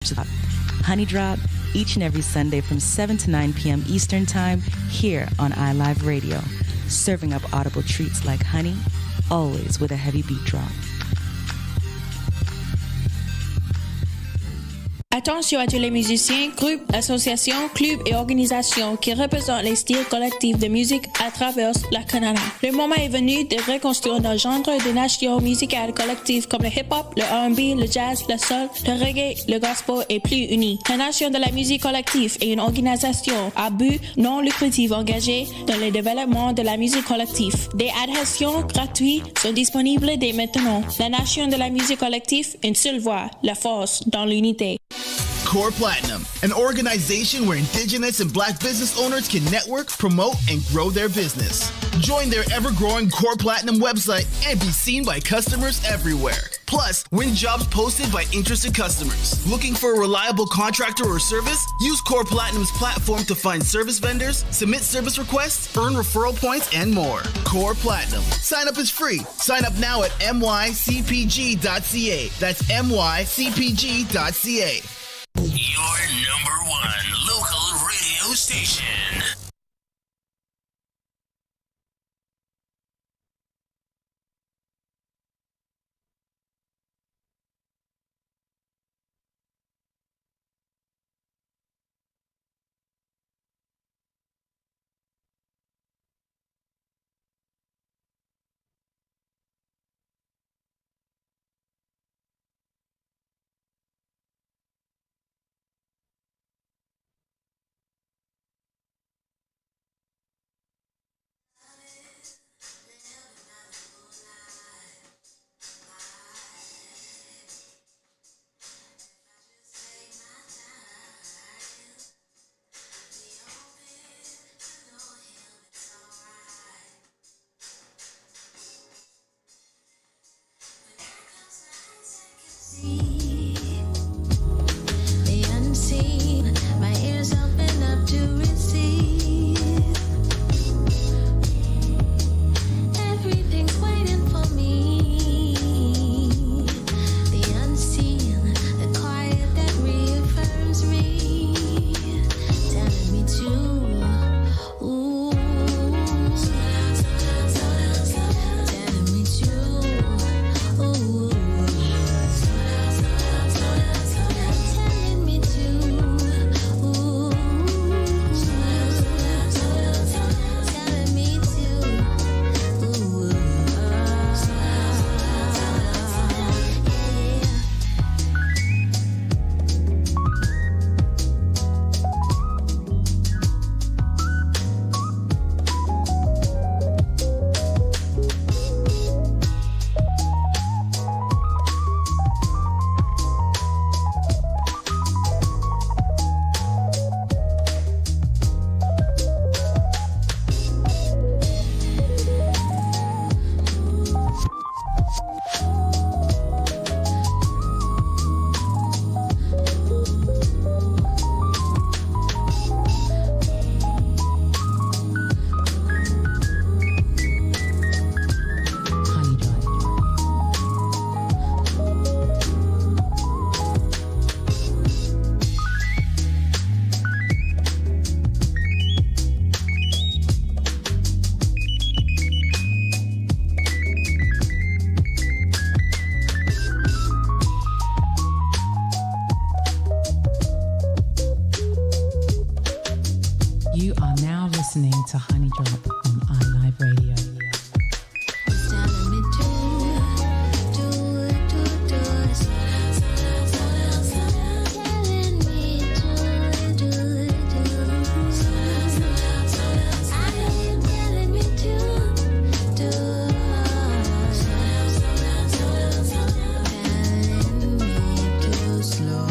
Honey Drop, each and every Sunday from 7 to 9 p.m. Eastern Time here on iLive Radio, serving up audible treats like honey, always with a heavy beat drop. Attention à tous les musiciens, groupes, associations, clubs et organisations qui représentent les styles collectifs de musique à travers le Canada. Le moment est venu de reconstruire nos genres de nations musicales collectives comme le hip-hop, le R&B, le jazz, le soul, le reggae, le gospel et plus unis. La Nation de la musique collective est une organisation à but non lucratif engagée dans le développement de la musique collective. Des adhésions gratuites sont disponibles dès maintenant. La Nation de la musique collective, une seule voix, la force dans l'unité. Core Platinum, an organization where Indigenous and Black business owners can network, promote, and grow their business. Join their ever-growing Core Platinum website and be seen by customers everywhere. Plus, win jobs posted by interested customers. Looking for a reliable contractor or service? Use Core Platinum's platform to find service vendors, submit service requests, earn referral points, and more. Core Platinum. Sign up is free. Sign up now at mycpg.ca. That's mycpg.ca. Your number one local radio station. To Honey Drop on iLive Radio. Slow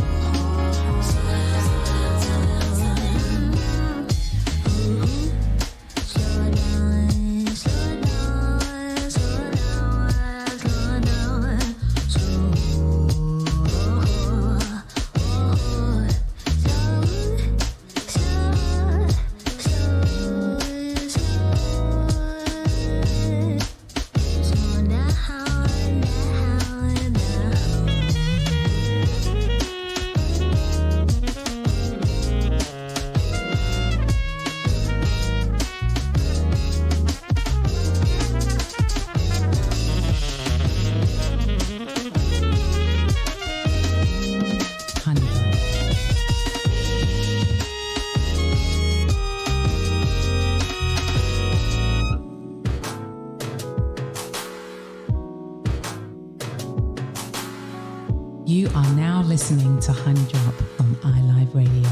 listening to Honey Drop on iLive Radio.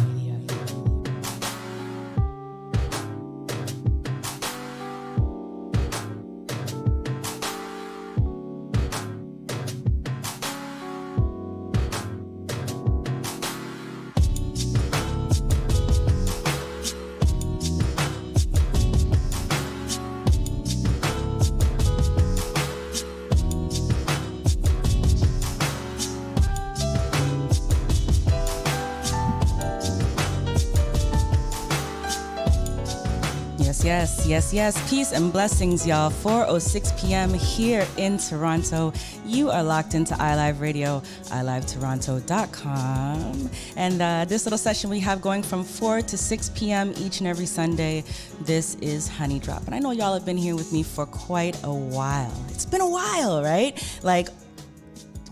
Yes. Peace and blessings, y'all. 4:06 p.m. here in Toronto. You are locked into iLive Radio, ilivetoronto.com. And this little session we have going from 4 to 6 p.m. each and every Sunday. This is Honey Drop. And I know y'all have been here with me for quite a while. It's been a while, right? Like,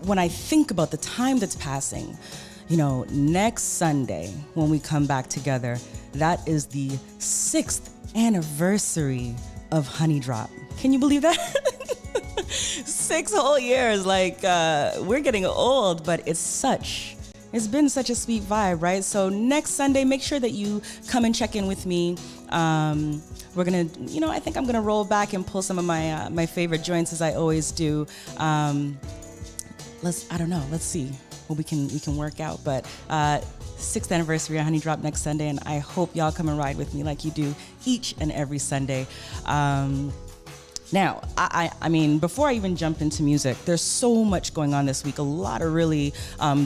when I think about the time that's passing, you know, next Sunday when we come back together, that is the 6th anniversary of Honey Drop. Can you believe that? 6 whole years. Like, we're getting old, but it's been such a sweet vibe, right? So next Sunday, make sure that you come and check in with me. We're gonna, I think I'm gonna roll back and pull some of my favorite joints as I always do. Let's see what we can work out, but 6th anniversary of Honey Drop next Sunday, and I hope y'all come and ride with me like you do each and every Sunday. Now, I mean, before I even jump into music, there's so much going on this week. A lot of really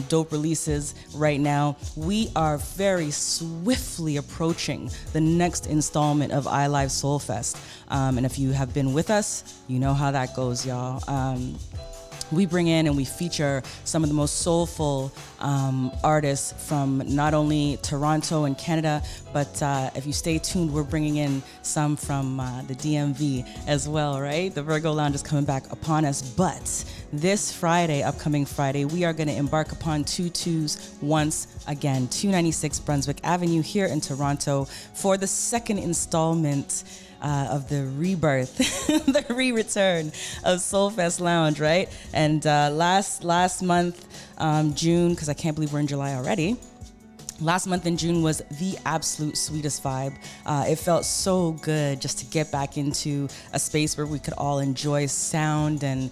dope releases right now. We are very swiftly approaching the next installment of iLive Soul Fest. And if you have been with us, you know how that goes, y'all. We bring in and we feature some of the most soulful artists from not only Toronto and Canada, but if you stay tuned, we're bringing in some from the DMV as well, right? The Virgo Lounge is coming back upon us. But this Friday, upcoming Friday, we are going to embark upon 2-2s once again, 296 Brunswick Avenue here in Toronto for the second installment of the rebirth, the re-return of Soulfest Lounge, right? And last month, June, because I can't believe we're in July already. Last month in June was the absolute sweetest vibe. It felt so good just to get back into a space where we could all enjoy sound and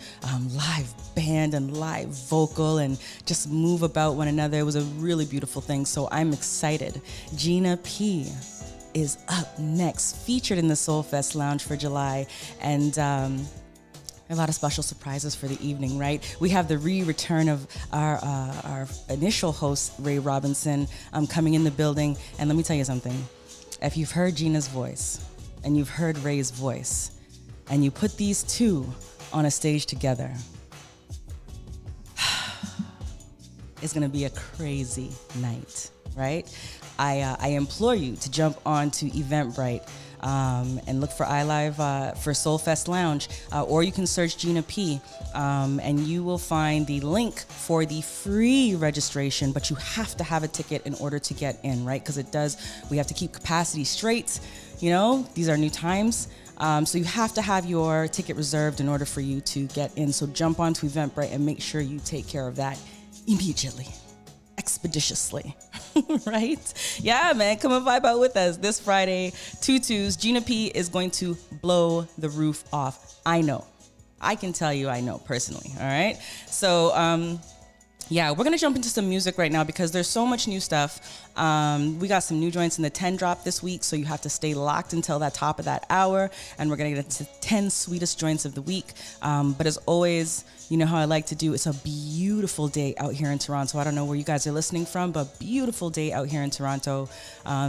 live band and live vocal and just move about one another. It was a really beautiful thing. So I'm excited. Gina P is up next, featured in the Soulfest Lounge for July, and a lot of special surprises for the evening, right? We have the return of our initial host, Ray Robinson, coming in the building. And let me tell you something. If you've heard Gina's voice and you've heard Ray's voice, and you put these two on a stage together, it's gonna be a crazy night, right? I implore you to jump on to Eventbrite and look for iLive for Soulfest Lounge, or you can search Gina P, and you will find the link for the free registration, but you have to have a ticket in order to get in, right? Because we have to keep capacity straight. These are new times. So you have to have your ticket reserved in order for you to get in. So jump onto Eventbrite and make sure you take care of that immediately. Expeditiously, right? Yeah, man, come and vibe out with us this Friday, 2-2s. Gina P is going to blow the roof off. I know. I can tell you I know personally, all right? So, yeah, we're going to jump into some music right now because there's so much new stuff. We got some new joints in the 10 drop this week, so you have to stay locked until that top of that hour, and we're going to get into 10 sweetest joints of the week. But as always, you know how I like to do. It's a beautiful day out here in Toronto. I don't know where you guys are listening from, but beautiful day out here in Toronto.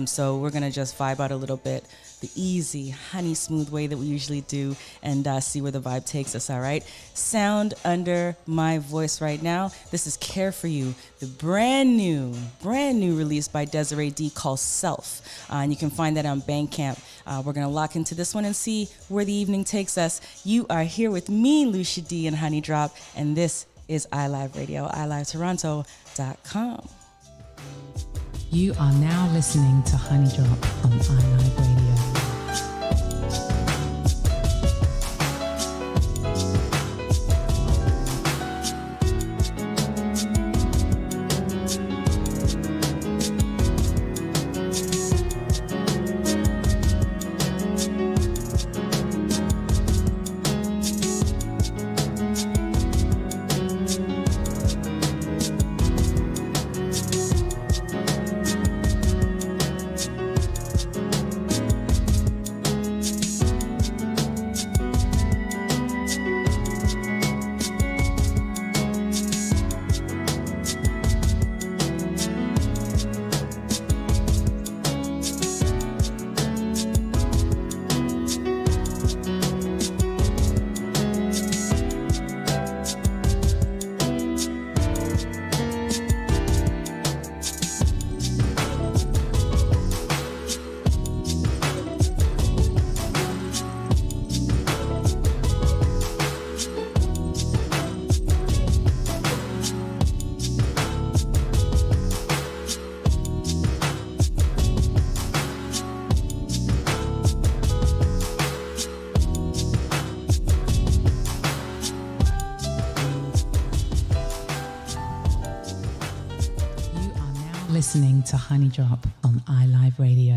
So we're going to just vibe out a little bit, the easy, honey smooth way that we usually do, and see where the vibe takes us, all right? Sound under my voice right now. This is Care For You, the brand new release by Desiree D called Self. And you can find that on Bandcamp. We're going to lock into this one and see where the evening takes us. You are here with me, Lucia Dee and Honey Drop, and this is iLive Radio, ilivetoronto.com. You are now listening to Honey Drop on iLive Radio. listening to Honey Drop on iLive Radio.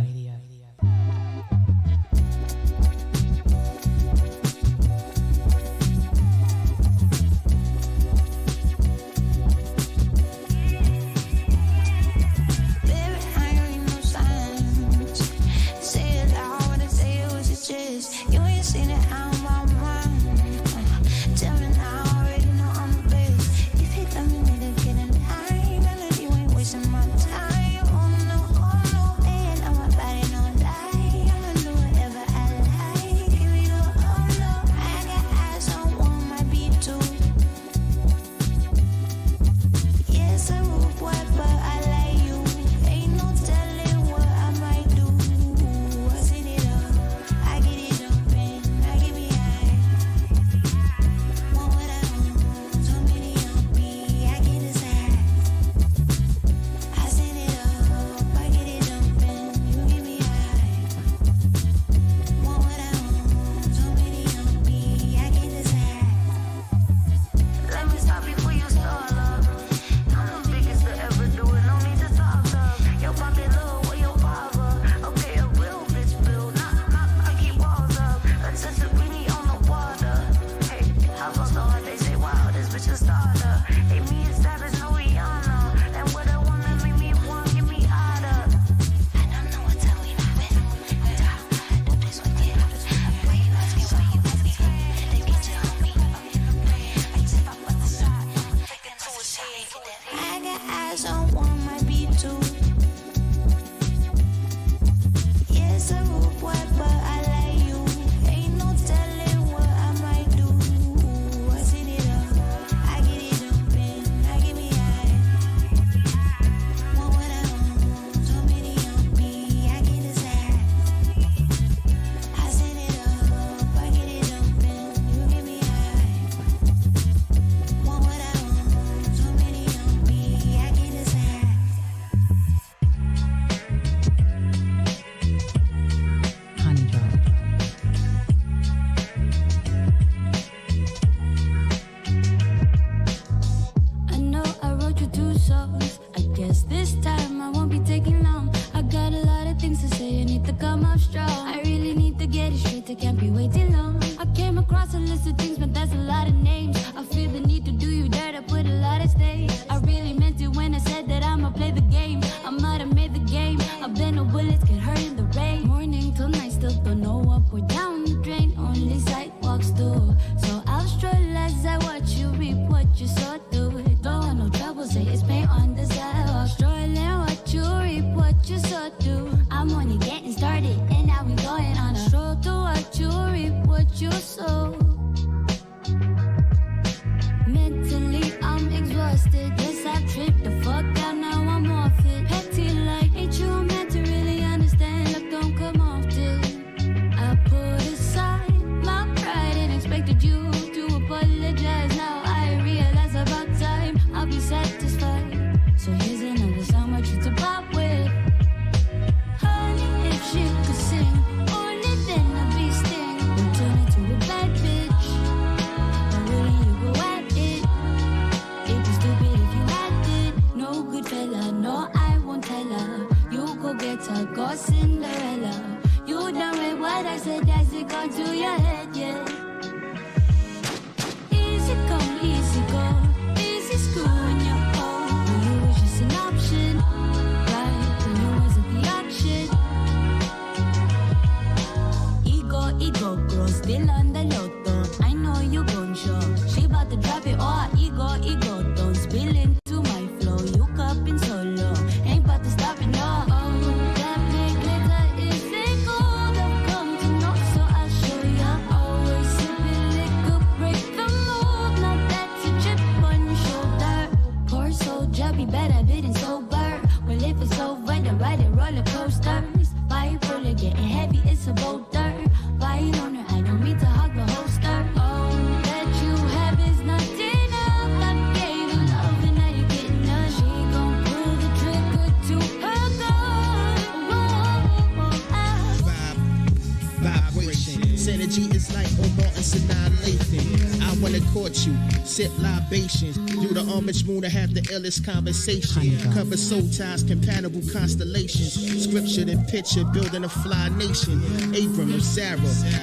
caught you. Sip libations. Do the homage moon to have the illest conversation. Cover soul ties, compatible constellations. Scripture and picture, building a fly nation. Abram of Sarah,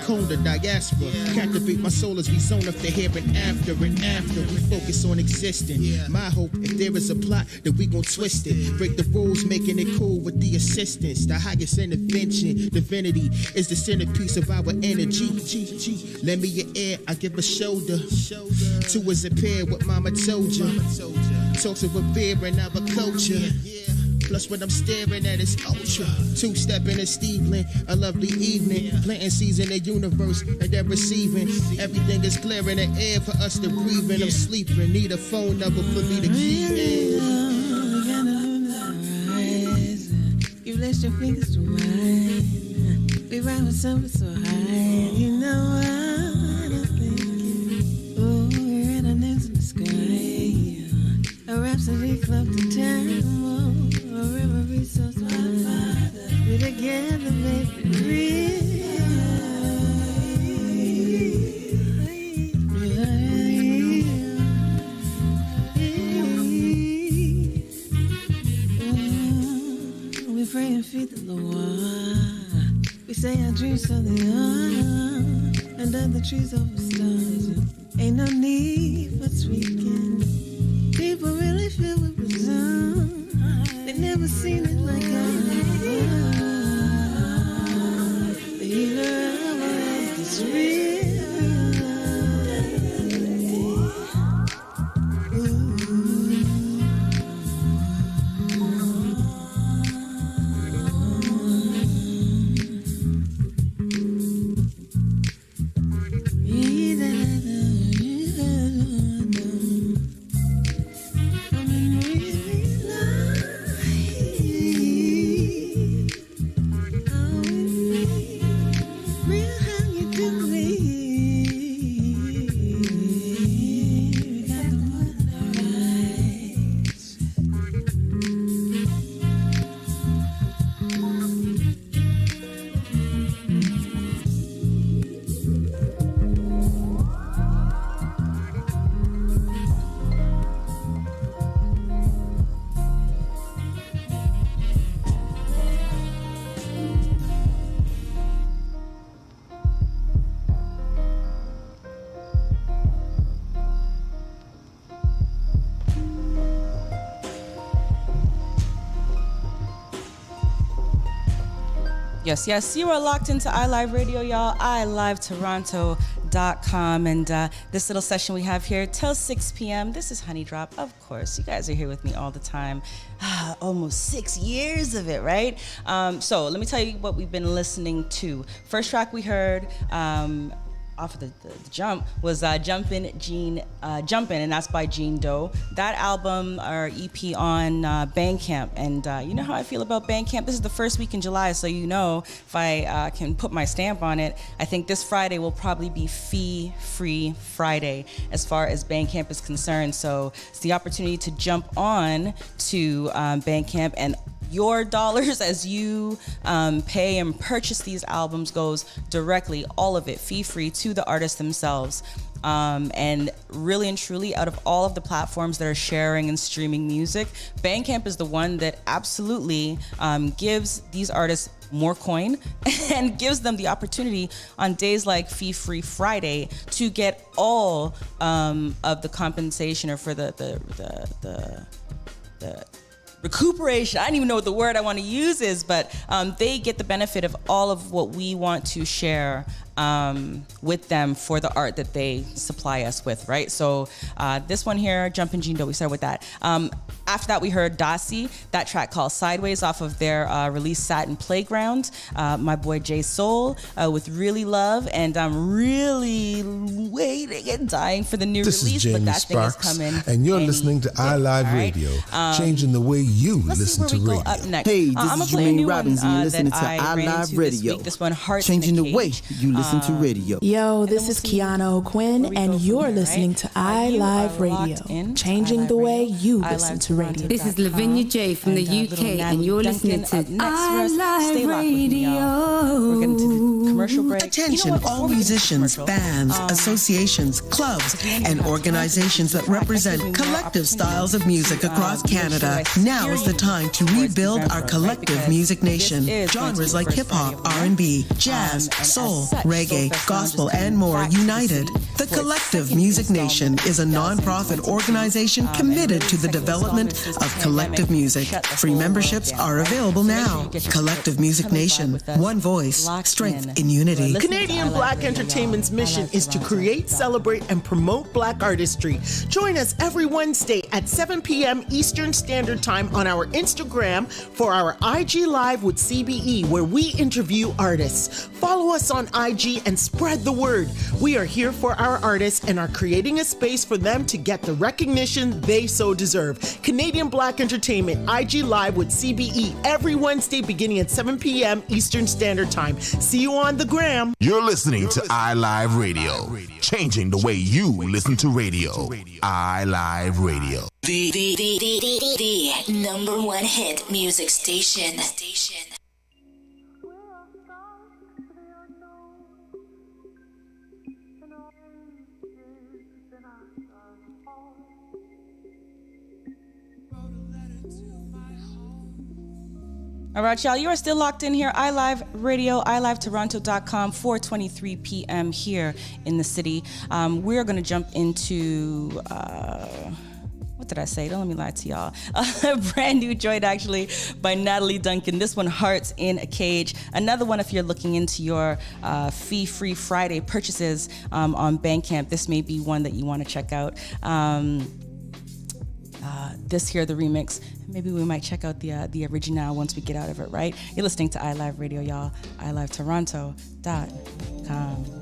Conda, diaspora. Captivate my soul as we zone up the here and after. And after we focus on existing. My hope, if there is a plot, then we gon' twist it. Break the rules, making it cool with the assistance. The highest intervention, divinity is the centerpiece of our energy. Lend me your ear, I give a shoulder. Two is a pair, what mama told you. Talks of a beer and our culture. Plus what I'm staring at is ultra. Two-step in a Steveland, a lovely evening. Planting seeds in the universe and they're receiving. Everything is clear in the air for us to breathe in. I'm sleeping, need a phone number for me to keep in. You place your fingers to mine. We ride with something so high. You know what I'm thinking. Oh, we're in an in the sky. A rhapsody club to time. Oh, a river resource my father. We together make it real. We pray and feed the Lord. We say our dreams so they are. Under the trees over stars. Ain't no need for tweaking. People really feel what was on. They never seen it like I have. The healer of our is real. Yes, you are locked into iLive Radio, y'all. iLiveToronto.com. And this little session we have here till 6 p.m. This is Honey Drop, of course. You guys are here with me all the time. Almost 6 years of it, right? So let me tell you what we've been listening to. First track we heard off of the jump was Jumpin', and that's by Jean Doe. That album or EP on Bandcamp, and you know how I feel about Bandcamp. This is the first week in July, so you know if I can put my stamp on it, I think this Friday will probably be fee-free Friday as far as Bandcamp is concerned. So it's the opportunity to jump on to Bandcamp, and your dollars as you pay and purchase these albums goes directly, all of it, fee-free, to the artists themselves. And really and truly, out of all of the platforms that are sharing and streaming music, Bandcamp is the one that absolutely gives these artists more coin and gives them the opportunity on days like Fee Free Friday to get all of the compensation, or for the recuperation. I don't even know what the word I want to use is, but they get the benefit of all of what we want to share with them for the art that they supply us with, right? So this one here, Jumpin' Jean Doe, we started with that. After that, we heard Dasi, that track called Sideways off of their release Satin Playground. My boy J Soul with Really Love, and I'm really waiting and dying for the new release, but that Sparks, thing is coming. and you're listening to iLive Radio, changing the way you listen to radio. Up next. Hey, this I'm is gonna play a new Jermaine Robbins, one, and you're listening that to I ran iLive into Radio. This one, Hearts Changing in a the way Cage. you listen to radio. Yo, And then this we'll is see Kiana where O'Quinn, we go and from you're there, listening right? to You iLive are locked Radio, in to changing iLive the way Radio, you iLive listen to Radio. This is Lavinia J from the UK, and you're listening to I Live Radio. We're getting to the commercial break. Attention, all musicians, bands, associations, clubs, and organizations that represent collective styles of music across Canada. Now is the time to rebuild our collective music nation. Genres like hip-hop, R&B, jazz, soul, reggae, gospel, and more united. The Collective Music Nation is a non-profit organization committed to the development of collective music. Free memberships are available now. Collective Music Nation, one voice, strength in unity. Canadian Black Entertainment's mission is to create, celebrate, and promote Black artistry. Join us every Wednesday at 7 p.m. Eastern Standard Time on our Instagram for our IG Live with CBE, where we interview artists. Follow us on IG and spread the word. We are here for our artists and are creating a space for them to get the recognition they so deserve. Canadian Black Entertainment, IG Live with CBE, every Wednesday beginning at 7 p.m. Eastern Standard Time. See you on the gram. You're listening to iLive Radio, changing the way you listen to radio. iLive Radio. The number one hit music station. All right, y'all, you are still locked in here. iLive Radio, iLiveToronto.com, 4:23 p.m. here in the city. We're going to jump into, what did I say? Don't let me lie to y'all. A brand new joint, actually, by Natalie Duncan. This one, Hearts in a Cage. Another one, if you're looking into your fee-free Friday purchases on Bandcamp, this may be one that you want to check out. This here, the remix. Maybe we might check out the original once we get out of it, right? You're listening to iLive Radio, y'all. iLiveToronto.com.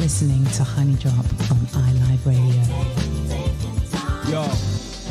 listening to Honey Drop on iLive Radio. Yo,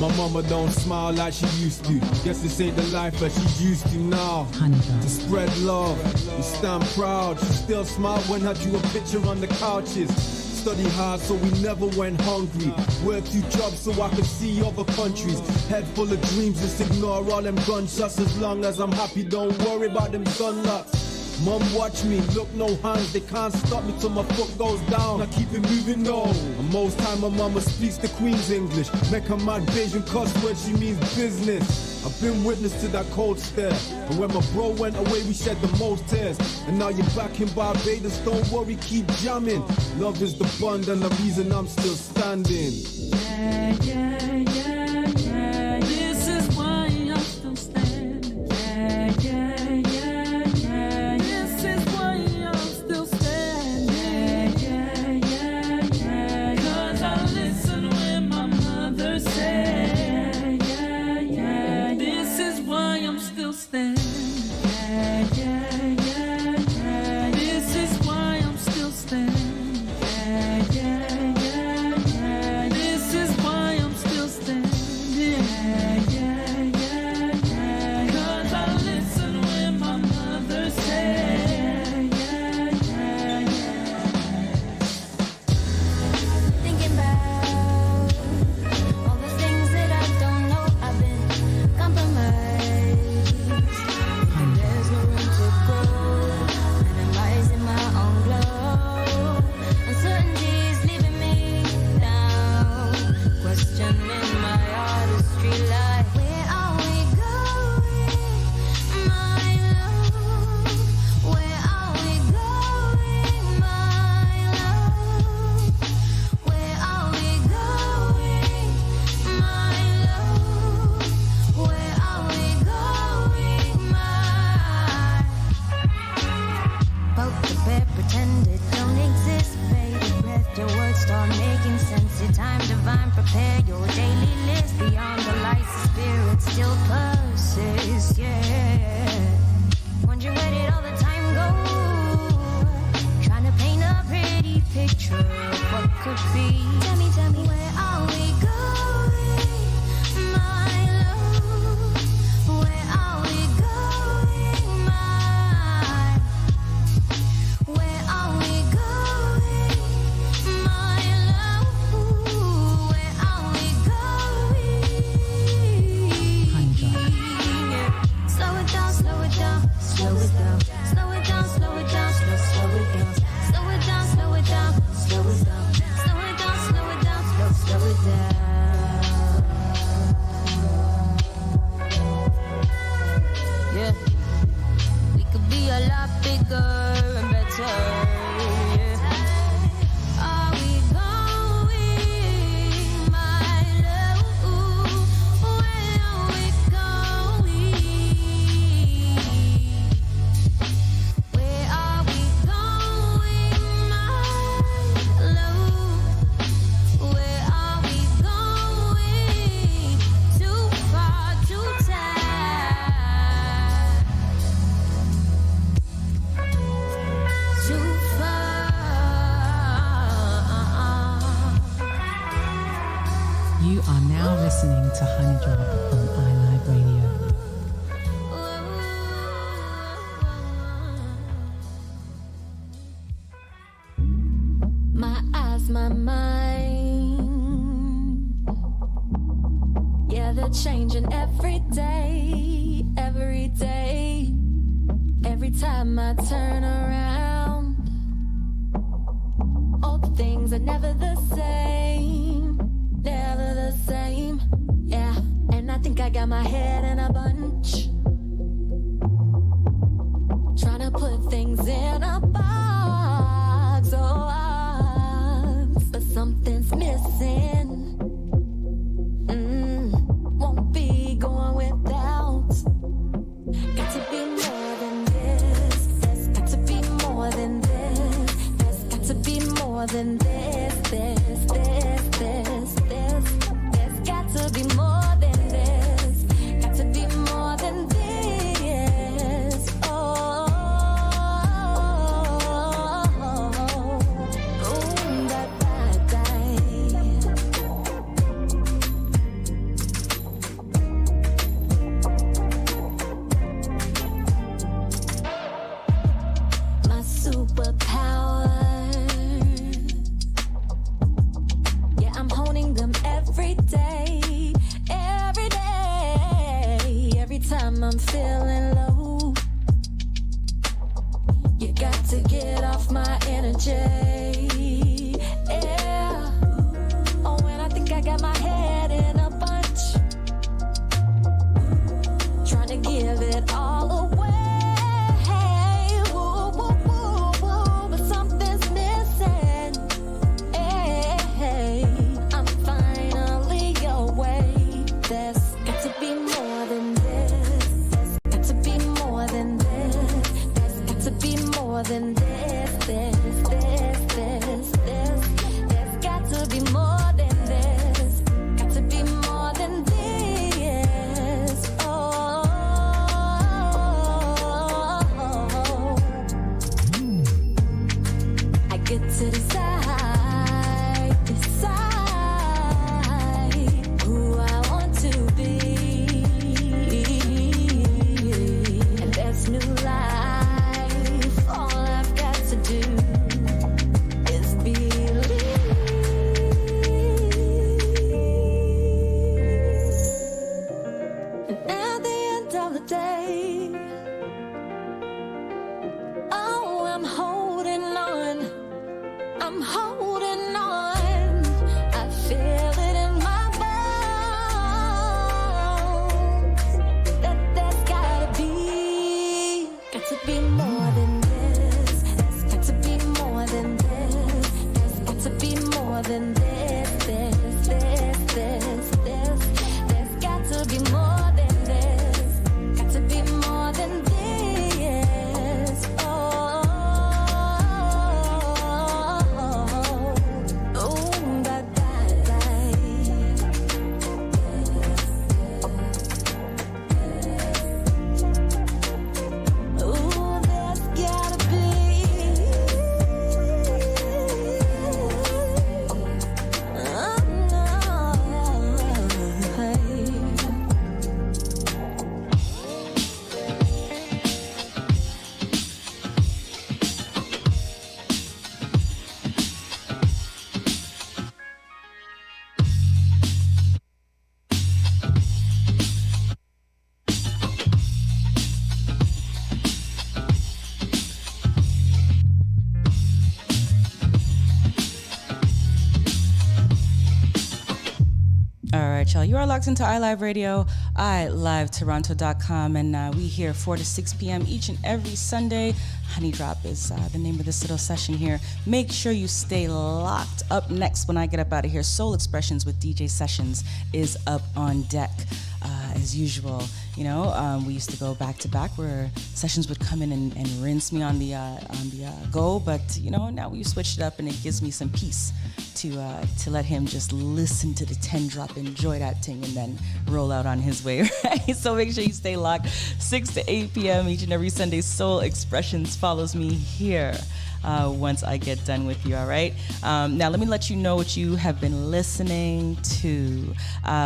my mama don't smile like she used to. Guess this ain't the life that she used to now. Honey Drop. To spread love, we stand proud. She still smile when I drew a picture on the couches. Study hard so we never went hungry. Work 2 jobs so I could see other countries. Head full of dreams, just ignore all them gunshots. As long as I'm happy, don't worry about them gun locks. Mom, watch me, look, no hands, they can't stop me till my foot goes down. I keep it moving, no. And most time my mama speaks the Queen's English. Make her mad Bayesian cuss word, she means business. I've been witness to that cold stare. And when my bro went away, we shed the most tears. And now you're back in Barbados, don't worry, keep jamming. Love is the bond and the reason I'm still standing. Yeah, yeah, yeah, yeah. This is why I'm still standing. Yeah, yeah, yeah, yeah. This is why I'm still standing. Yeah, yeah, yeah, yeah. 'Cause I listen when my mother said. Yeah, yeah, yeah. This is why I'm still standing. Yeah, yeah, yeah, yeah. This is why I'm still standing. Yeah, yeah, yeah, yeah. This is why I'm still standing. Yeah, yeah, yeah, yeah. 'Cause I listen when my mother said. Yeah, yeah, yeah. Thinking about all the things that I don't know. I've been compromised. And there's no room to grow. Minimizing my own glow. Uncertainty's leaving me down. Questioning my artistry like, where are we going, my love? Where are we going, my love? Where are we going, my love? Where are we going, my? Poke the bear, pretend it don't exist. Baby breath, your words start making sense. Your time divine, prepare your daily list. Beyond the lights, the spirit still persists, yeah. Wondering where did all the time go? Trying to paint a pretty picture of what could be. Tell me, where are we going, my love? Where are we going, my? Where are we going, my love? Where are we going? Slow it down, slow it down, slow it down, slow it down, slow it down, slow it down, slow it down, slow it down, slow it down, slow it down, slow it down, slow it down. Yeah, we could be a lot bigger and better. Yeah. Are we going, my love? Where are we going? Where are we going, my love? Where are we going? Too far, too tight. Too far. You are now listening to Honey Drop on iLive Radio. My eyes, my mind. Yeah, they're changing every day, every day. Every time I turn around, old things are never the same, never the same. Yeah, and I think I got my head in a bunch, trying to put things in a box, but something's missing. Won't be going without. Got to be more than this. There's got to be more than this. There's got to be more than this. every day, every day, every time I'm feeling low. You got to get off my energy. Yeah. Oh, when I think I got my head in a bunch, trying to give it all away. Woo, woo, woo, woo, but something's missing. Hey, I'm finally awake. There's got to be more than this. There's got to be more than this. There's got to be more than this. There's got to be more than this. Got to be more than this. Oh, I get to decide who I want to be, and there's new life. All I've got to do is believe. And at the end of the day, oh, I'm holding on. I'm holding on. I feel it in my bones. That there's gotta be more than this. There's got to be more than this. There's got to be more than this. There's got to be more than this. Got to be more than this. Oh, bye, bye, bye. Ooh, there's gotta be. Oh, no. All right, y'all. You are locked into iLive Radio, iLiveToronto.com, and we here 4 to 6 p.m. each and every Sunday. Honey Drop is the name of this little session here. Make sure you stay locked. Up next, when I get up out of here, Soul Expressions with DJ Sessions is up on deck. As usual, you know, we used to go back to back where Sessions would come in and rinse me on the go, but you know, now we've switched it up and it gives me some peace to let him just listen to the 10 drop, enjoy that thing, and then roll out on his way, right? So make sure you stay locked. 6 to 8 p.m. each and every Sunday. Soul Expressions follows me here. Once I get done with you, all right? Now, let me let you know what you have been listening to.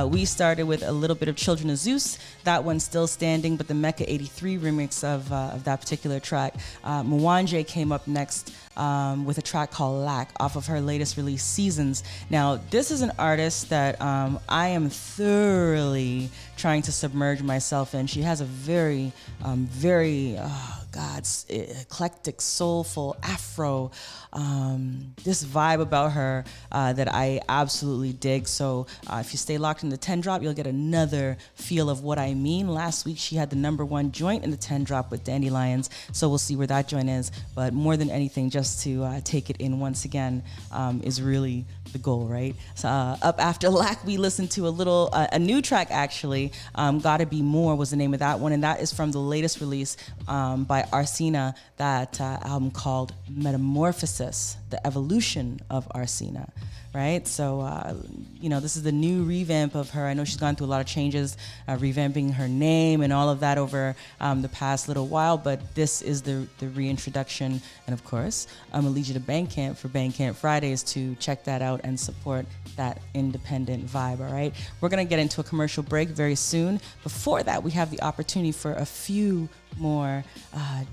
We started with a little bit of Children of Zeus. That one's still standing, but the Mecca 83 remix of that particular track. Mwanje came up next with a track called Lack off of her latest release, Seasons. Now, this is an artist that I am thoroughly trying to submerge myself in. She has a very eclectic, soulful, Afro, this vibe about her that I absolutely dig. So if you stay locked in the 10 drop, you'll get another feel of what I mean. Last week, she had the #1 joint in the 10 drop with Dandelions. So we'll see where that joint is. But more than anything, just to take it in once again is really the goal, right? So up after Lack, we listened to a new track actually. Gotta Be More was the name of that one, and that is from the latest release by Arsena, that album called Metamorphosis, the evolution of Arsena, right? So, this is the new revamp of her. I know she's gone through a lot of changes, revamping her name and all of that over the past little while, but this is the reintroduction. And of course, I'm gonna lead you to Bandcamp for Bandcamp Fridays to check that out promote and support that independent vibe, all right? We're gonna get into a commercial break very soon. Before that, we have the opportunity for a few more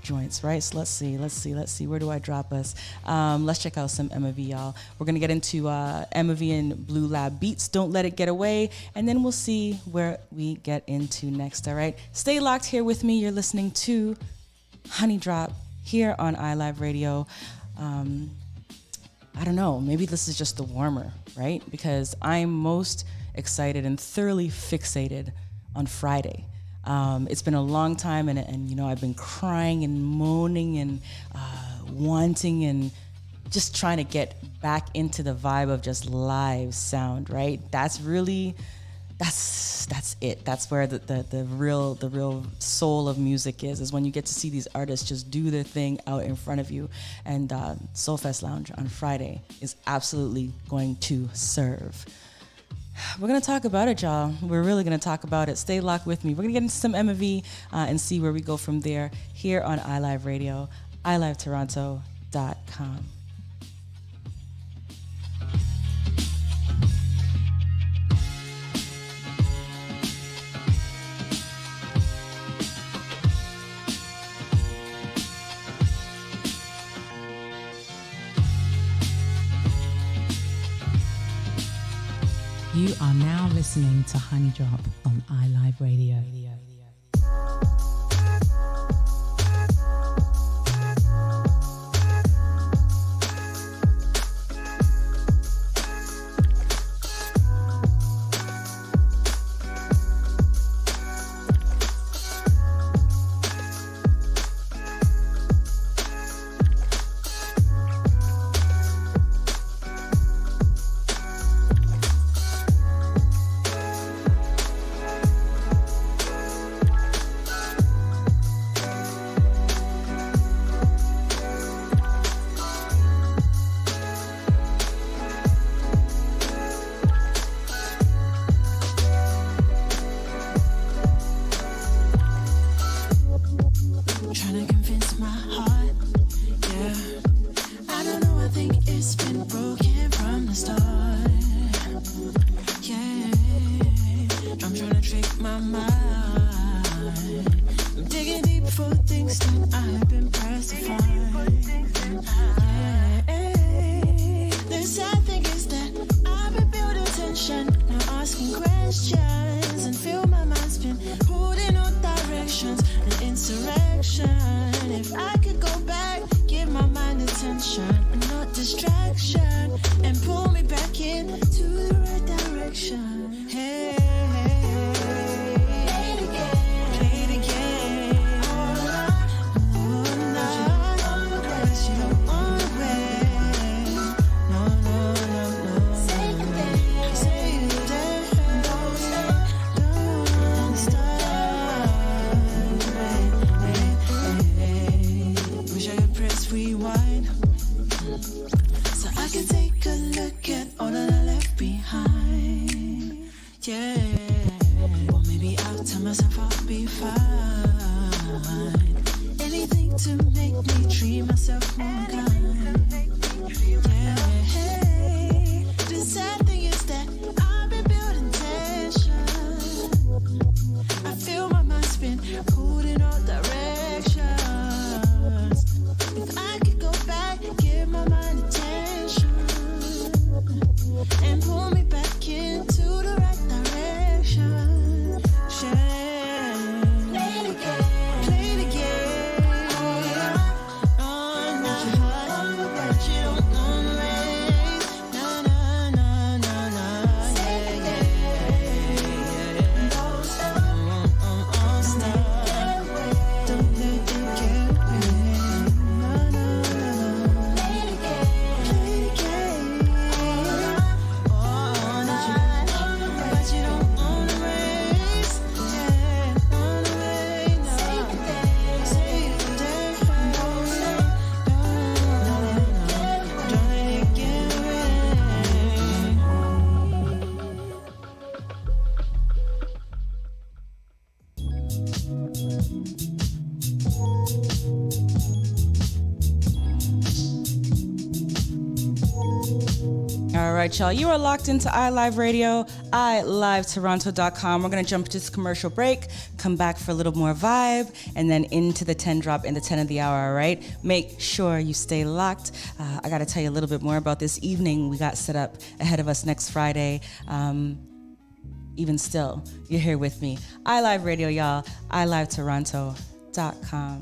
joints, right? So let's see. Where do I drop us? Let's check out some Emma V, y'all. We're gonna get into Emma V and Blue Lab Beats, Don't Let It Get Away, and then we'll see where we get into next, all right? Stay locked here with me. You're listening to Honey Drop here on iLive Radio. I don't know, maybe this is just the warmer, right? Because I'm most excited and thoroughly fixated on Friday. It's been a long time, and you know, I've been crying and moaning and wanting and just trying to get back into the vibe of just live sound, right? That's it. That's where the real soul of music is when you get to see these artists just do their thing out in front of you. And Soulfest Lounge on Friday is absolutely going to serve. We're going to talk about it, y'all. We're really going to talk about it. Stay locked with me. We're going to get into some Emma V and see where we go from there here on iLive Radio, ilivetoronto.com. You are now listening to Honey Drop on iLive Radio. right, y'all. You are locked into iLive Radio, iLiveToronto.com. We're going to jump to this commercial break, come back for a little more vibe, and then into the 10 drop in the 10 of the hour, all right? Make sure you stay locked. I got to tell you a little bit more about this evening we got set up ahead of us next Friday. Even still, you're here with me. iLive Radio, y'all, iLiveToronto.com.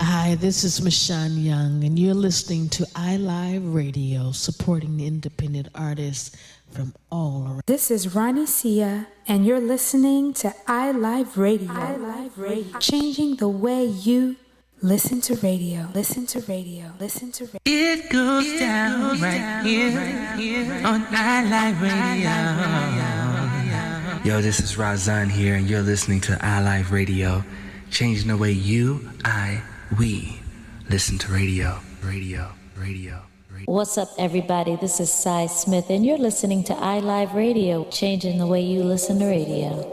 Hi, this is Michonne Young, and you're listening to iLive Radio, supporting the independent artists from all around. This is Ronnie Sia, and you're listening to iLive Radio. iLive Radio. Changing the way you listen to radio. Listen to radio. Listen to radio. It goes down right here on iLive Radio. Yo, this is Razan here, and you're listening to iLive Radio, changing the way we listen to radio. What's up, everybody? This is Cy Smith, and you're listening to iLive Radio, changing the way you listen to radio.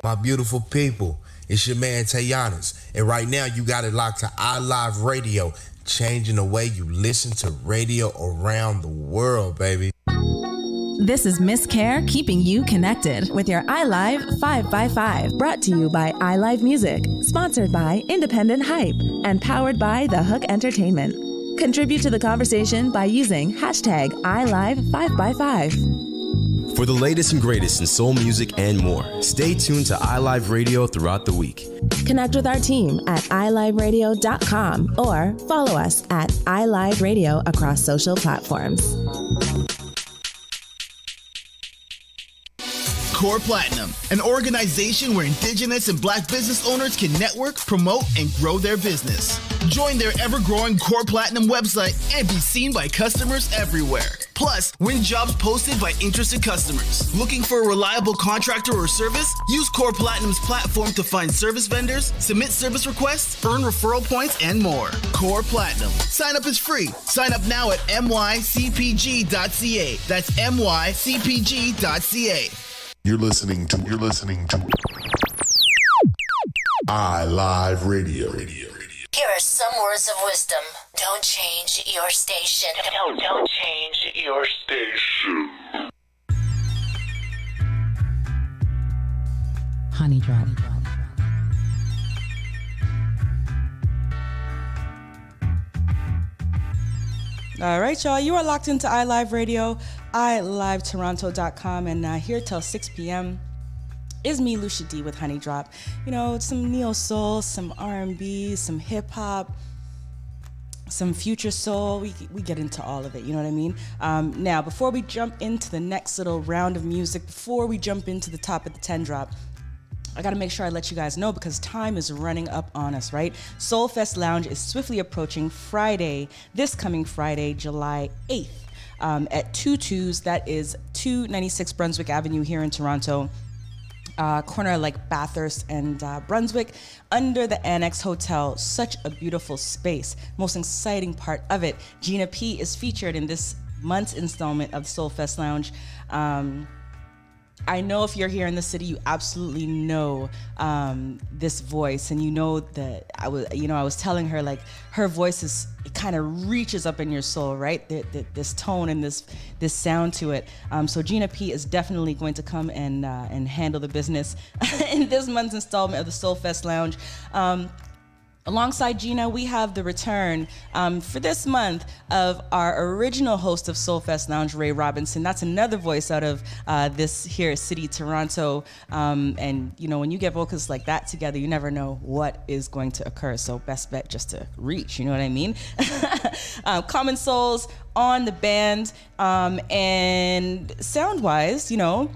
My beautiful people, it's your man Tayanas, and right now you got it locked to iLive Radio, changing the way you listen to radio around the world, baby. This is Miss Care keeping you connected with your iLive 5x5, brought to you by iLive Music, sponsored by Independent Hype, and powered by The Hook Entertainment. Contribute to the conversation by using hashtag iLive5x5. For the latest and greatest in soul music and more, stay tuned to iLive Radio throughout the week. Connect with our team at iLiveRadio.com or follow us at iLive Radio across social platforms. Core Platinum, an organization where Indigenous and Black business owners can network, promote, and grow their business. Join their ever-growing Core Platinum website and be seen by customers everywhere. Plus, win jobs posted by interested customers. Looking for a reliable contractor or service? Use Core Platinum's platform to find service vendors, submit service requests, earn referral points, and more. Core Platinum. Sign up is free. Sign up now at mycpg.ca. That's mycpg.ca. You're listening to iLive Radio. Here are some words of wisdom. Don't change your station. Don't change your station. Honey Drop. All right, y'all. You are locked into iLive Radio, iLiveToronto.com, and here till 6 p.m. is me, Lucia Dee, with Honey Drop. You know, some neo soul, some R&B, some hip hop, some future soul. We get into all of it. You know what I mean? Now, before we jump into the next little round of music, before we jump into the top of the 10 drop, I gotta make sure I let you guys know because time is running up on us, right? Soul Fest Lounge is swiftly approaching this coming Friday, July 8th, at 22's. That is 296 Brunswick Avenue here in Toronto, corner like Bathurst and Brunswick, under the Annex Hotel. Such a beautiful space. Most exciting part of it, Gina P is featured in this month's installment of Soul Fest Lounge. I know if you're here in the city, you absolutely know this voice, and you know that I was telling her, like, her voice it kind of reaches up in your soul, right? This tone and this sound to it. So Gina P is definitely going to come and handle the business in this month's installment of the Soul Fest Lounge. Alongside Gina, we have the return for this month of our original host of Soul Fest Lounge, Ray Robinson. That's another voice out of this here city, Toronto. And, you know, when you get vocals like that together, you never know what is going to occur. So best bet just to reach, you know what I mean? Common Souls on the band. And sound-wise, you know,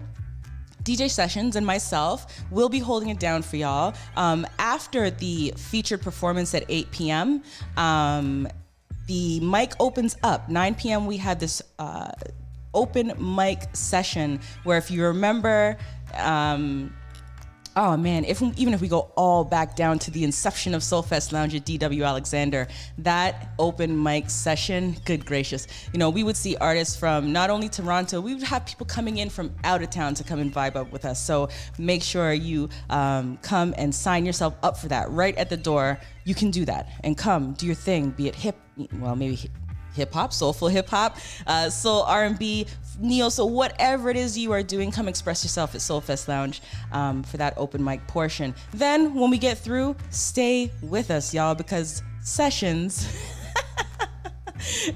DJ Sessions and myself will be holding it down for y'all. After the featured performance at 8 p.m., the mic opens up. 9 p.m. we had this open mic session where, if you remember, oh man, even if we go all back down to the inception of Soulfest Lounge at DW Alexander, that open mic session, good gracious, you know, we would see artists from not only Toronto, we would have people coming in from out of town to come and vibe up with us. So make sure you come and sign yourself up for that right at the door. You can do that and come do your thing, be it hip, well, maybe hip hop, soulful hip hop, soul R&B, neo, so whatever it is you are doing, come express yourself at Soulfest Lounge for that open mic portion. Then when we get through, stay with us, y'all, because Sessions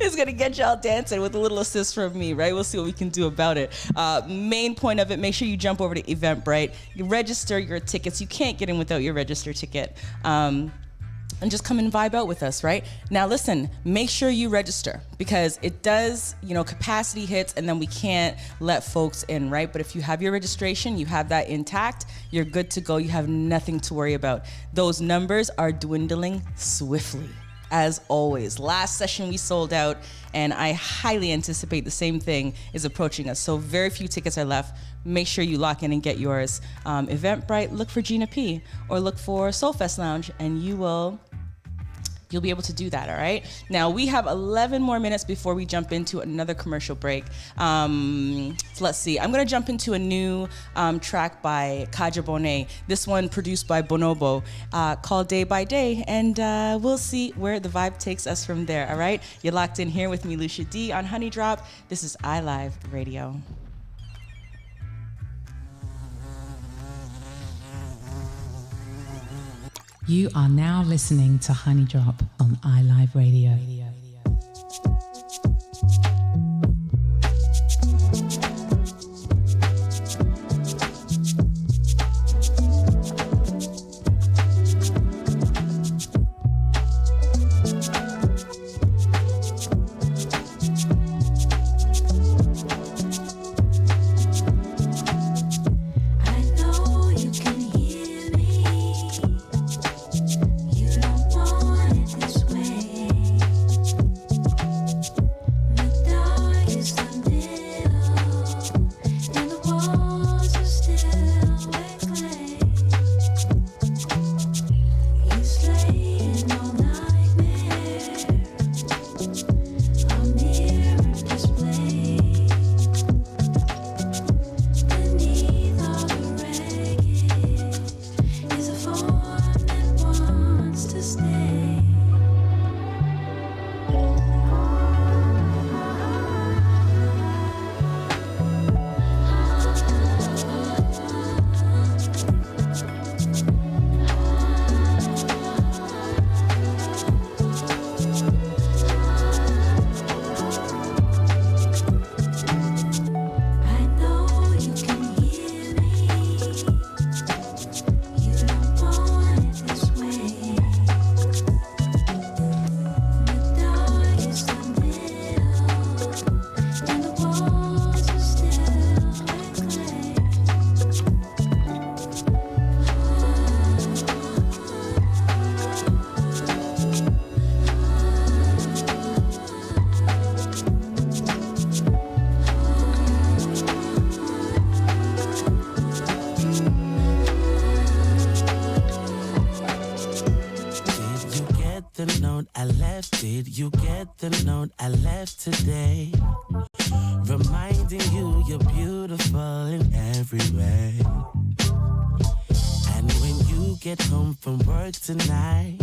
is gonna get y'all dancing with a little assist from me, right? We'll see what we can do about it. Main point of it, make sure you jump over to Eventbrite, you register your tickets. You can't get in without your register ticket. And just come and vibe out with us, right? Now listen, make sure you register because it does, capacity hits and then we can't let folks in, right? But if you have your registration, you have that intact, you're good to go. You have nothing to worry about. Those numbers are dwindling swiftly. As always, last session we sold out, and I highly anticipate the same thing is approaching us. So very few tickets are left. Make sure you lock in and get yours. Eventbrite, look for Gina P, or look for Soulfest Lounge, and you'll be able to do that, all right? Now, we have 11 more minutes before we jump into another commercial break. So let's see. I'm going to jump into a new track by Kaja Bonet. This one produced by Bonobo called Day by Day, and we'll see where the vibe takes us from there, all right? You're locked in here with me, Lucia Dee, on Honey Drop. This is iLive Radio. You are now listening to Honey Drop on iLive Radio. Did you get the note I left today? Reminding you you're beautiful in every way. And when you get home from work tonight,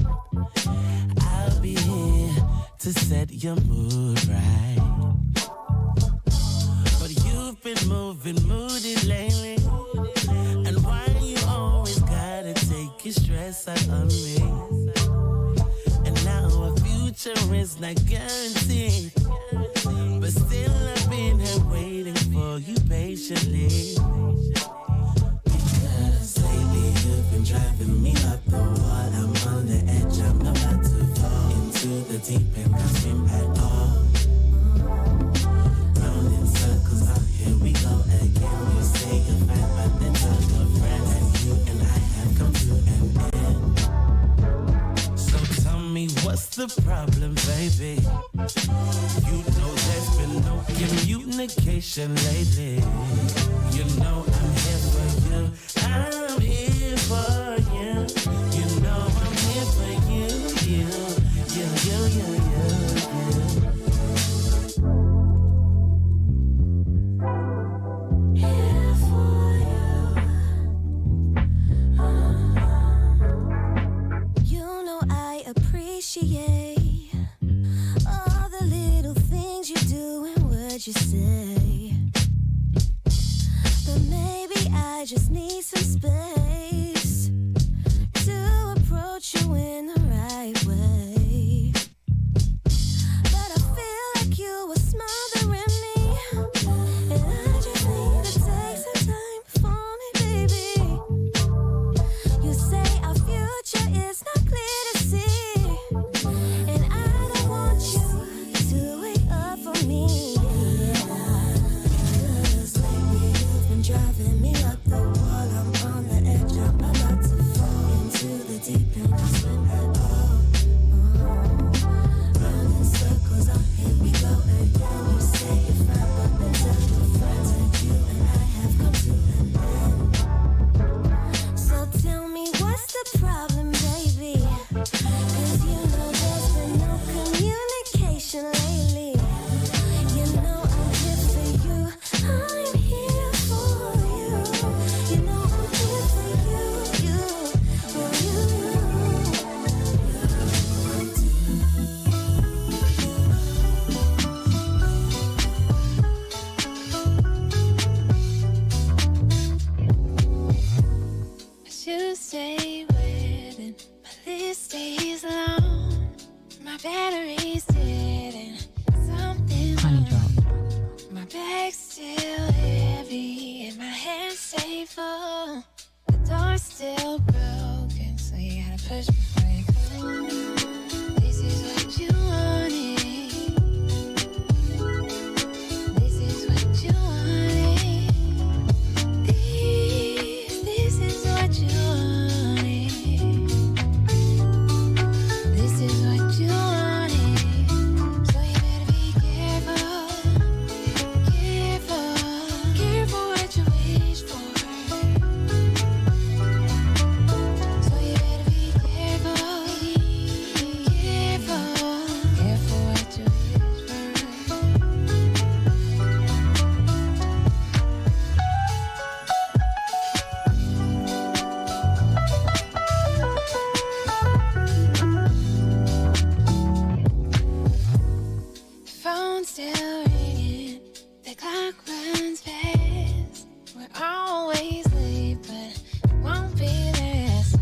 I'll be here to set your mood right. But you've been moving moody lately, and why you always gotta take your stress out on me? And now our future is not guaranteed, but still I've been here waiting for you patiently. Because lately you've been driving me up the wall. I'm on the edge, I'm about to fall into the deep end, can't swim at all. Round in circles, here we go again. You say you're fine, but then tell your friends, and you and I have come to an end. So tell me, what's the problem, baby? You know there's been no communication lately. You know I'm here for you, I'm here for you. You know I'm here for you, you. Here for you. You know I appreciate all the little say. But maybe I just need some space to approach you in the right way. But I feel like you were smothering me, and I just need to take some time for me, baby. You say our future is not clear to see, and I don't want you to wait up for me. Cause lately you've been driving me up the wall. I'm on the edge, I'm about to fall into the deep end. I swim that round in circles, oh here we go again. You say you're fine, but then tell your friends that you and I have come to an end. So tell me what's the problem, baby? Cause you know there's been no communication lately. You know I'm here for you, I'm here for you. You know I'm here for you, for you. I should stay with it. My list stays long. My battery's dead and something wrong. My bag's still heavy and my hands stay full. The door's still broken, so you gotta push before you go. This is what you wanted. This is what you wanted. This is what you wanted. This is what you wanted. So you better be careful, careful, careful what you wish for. So you better be careful, careful, careful what you wish for. The phone's still ringing, the clock runs fast. We're always late, but it won't be last.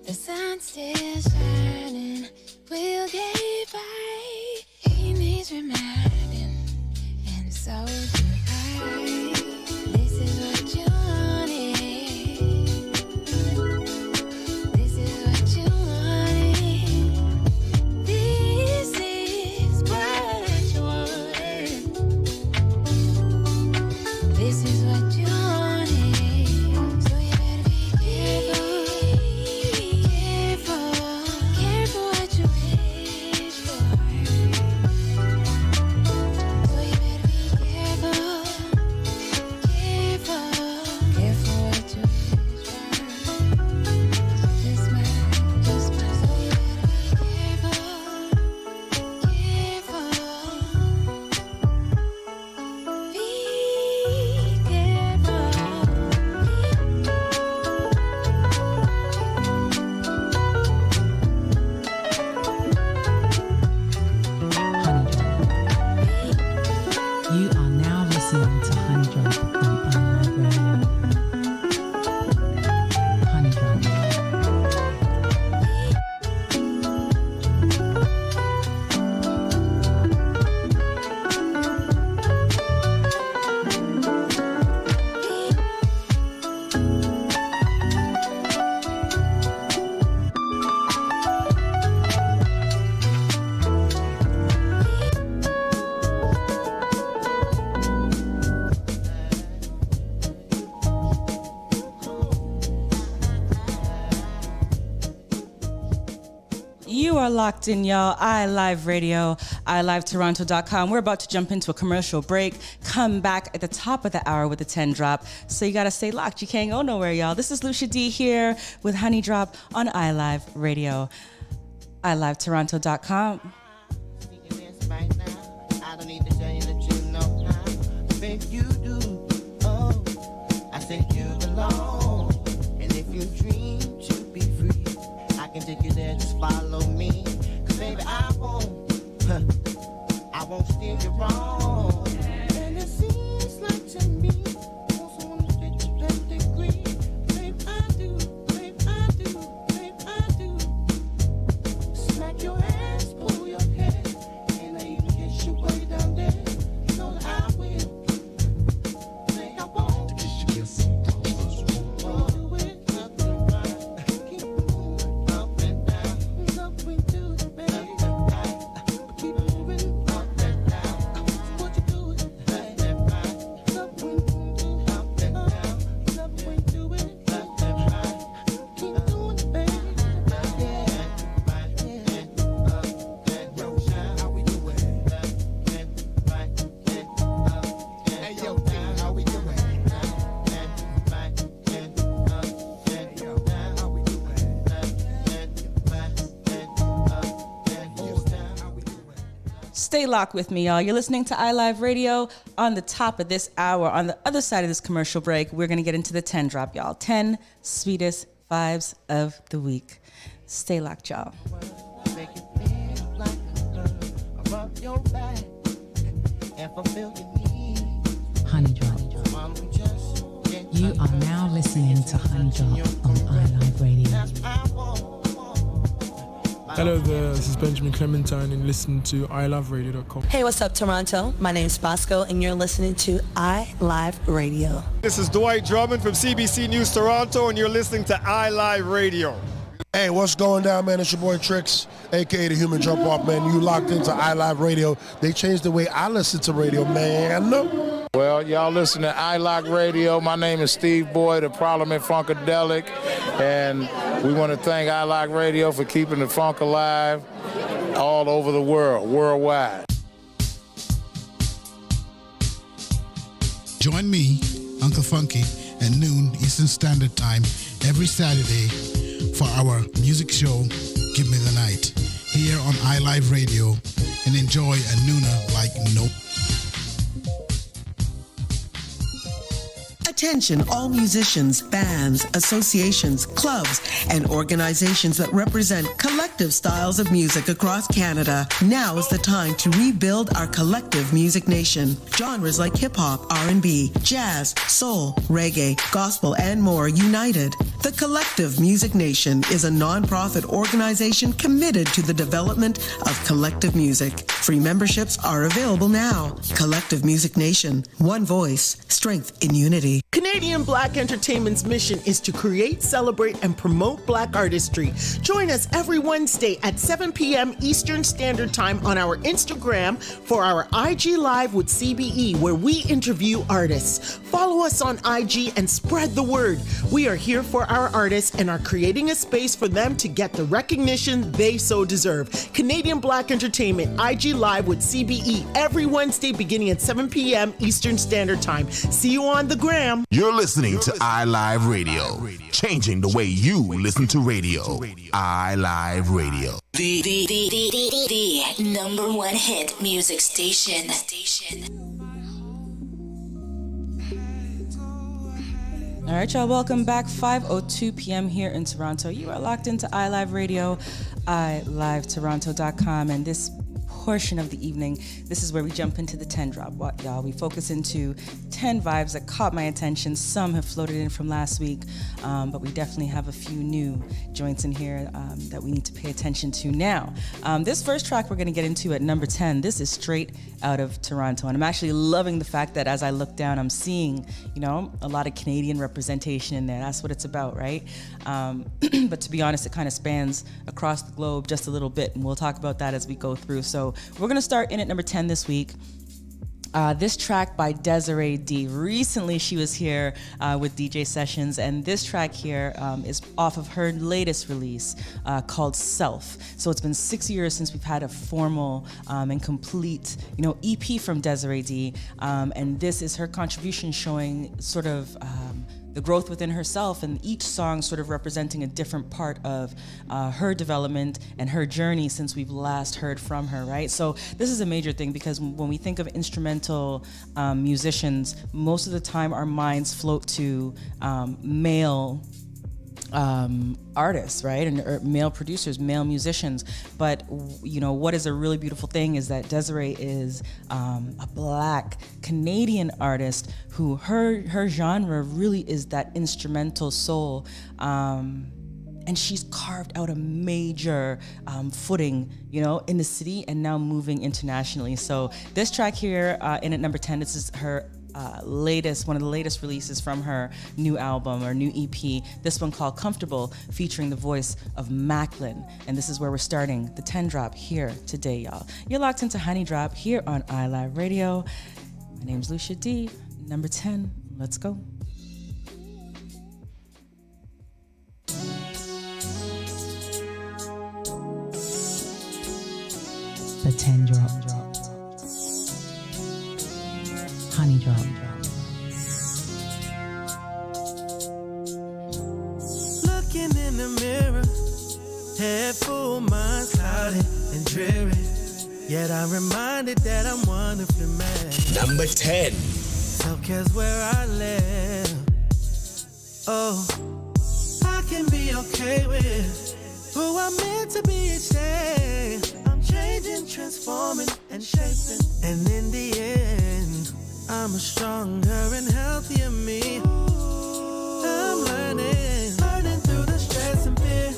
The sun's still shining, we'll get by. He needs reminding, and so do I. This is what you wanted. This is what you wanted. This is what you wanted. This is what you wanted. So you better be careful, careful, careful what you wish for. So you better be careful, careful, careful what you wish for. Just my. So you better be careful, careful. Be You are now listening to Honey Drop on iLive Radio. Honey Drop. You are locked in, y'all. iLive Radio, iLiveToronto.com. We're about to jump into a commercial break. Come back at the top of the hour with the 10 drop. So you got to stay locked. You can't go nowhere, y'all. This is Lucia Dee here with Honey Drop on iLive Radio, iLiveToronto.com. Right now, I don't need to tell you that you know how. Babe, you do. Oh, I think you belong. And if you dream to be free, I can take you there. Just follow me. 'Cause baby, I won't steer you wrong. And Stay locked with me, y'all. You're listening to iLive Radio. On the top of this hour, on the other side of this commercial break, we're going to get into the 10 drop, y'all. 10 sweetest vibes of the week. Stay locked, y'all. Make you feel like a rub your back and fulfill your needs. Honey Drop. You are now listening to Honey Drop on iLive Radio. Hello there, this is Benjamin Clementine and listen to iloveradio.com. Hey, what's up, Toronto? My name's Bosco, and you're listening to iLive Radio. This is Dwight Drummond from CBC News Toronto, and you're listening to iLive Radio. Hey, what's going down, man? It's your boy Trix, a.k.a. the Human Jump Off, man. You locked into iLive Radio. They changed the way I listen to radio, man. Well, y'all listen to iLive Radio. My name is Steve Boyd of Parliament Funkadelic, and we want to thank iLive Radio for keeping the funk alive all over the world, worldwide. Join me, Uncle Funky, at noon Eastern Standard Time every Saturday for our music show, Give Me the Night, here on iLive Radio, and enjoy a nooner like no. Attention, all musicians, bands, associations, clubs, and organizations that represent collective styles of music across Canada. Now is the time to rebuild our collective music nation. Genres like hip-hop, R&B, jazz, soul, reggae, gospel, and more united. The Collective Music Nation is a non-profit organization committed to the development of collective music. Free memberships are available now. Collective Music Nation. One voice. Strength in unity. Canadian Black Entertainment's mission is to create, celebrate, and promote Black artistry. Join us every Wednesday at 7 p.m. Eastern Standard Time on our Instagram for our IG Live with CBE, where we interview artists. Follow us on IG and spread the word. We are here for our artists and are creating a space for them to get the recognition they so deserve. Canadian Black Entertainment, IG Live with CBE, every Wednesday beginning at 7 p.m. Eastern Standard Time. See you on the gram. You're listening to iLive Radio, changing the way you listen to radio. iLive Radio. The number one hit music station. All right, y'all, welcome back. 5:02 p.m. here in Toronto. You are locked into iLive Radio, iLiveToronto.com, and this portion of the evening, this is where we jump into the 10 drop, y'all. We focus into 10 vibes that caught my attention. Some have floated in from last week, but we definitely have a few new joints in here that we need to pay attention to now. This first track we're going to get into at number 10, this is straight out of Toronto, and I'm actually loving the fact that as I look down, I'm seeing, a lot of Canadian representation in there. That's what it's about, right? But to be honest, it kind of spans across the globe just a little bit, and we'll talk about that as we go through. So we're going to start in at number 10 this week. This track by Lucia Dee. Recently, she was here with DJ Sessions, and this track here is off of her latest release called Self. So it's been 6 years since we've had a formal and complete, EP from Lucia Dee, and this is her contribution showing sort of the growth within herself, and each song sort of representing a different part of her development and her journey since we've last heard from her, right? So this is a major thing because when we think of instrumental musicians, most of the time our minds float to male artists, right? And male producers, male musicians. But what is a really beautiful thing is that Desiree is a Black Canadian artist who her genre really is that instrumental soul. And she's carved out a major footing, in the city and now moving internationally. So this track here in at number 10, this is her one of the latest releases from her new album or new EP. This one called Comfortable, featuring the voice of Macklin. And this is where we're starting the 10 drop here today, y'all. You're locked into Honey Drop here on iLive Radio. My name's Lucia Dee. Number 10. Let's go. The 10 drop. Honey Drop. Looking in the mirror, head full, mind clouded and dreary. Yet I'm reminded that I'm wonderfully made. Number 10. Self-care's where I live. Oh, I can be okay with who I'm meant to be each day. I'm changing, transforming, and shaping. And in the end, I'm a stronger and healthier me. I'm learning through the stress and fear.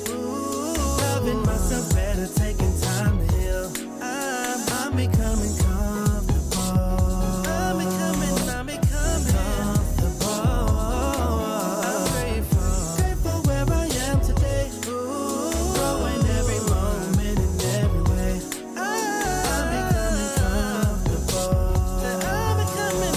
Loving myself better, taking time to heal. I'm becoming comfortable. I'm becoming comfortable. I'm grateful where I am today. Growing every moment in every way. I'm becoming comfortable. I'm becoming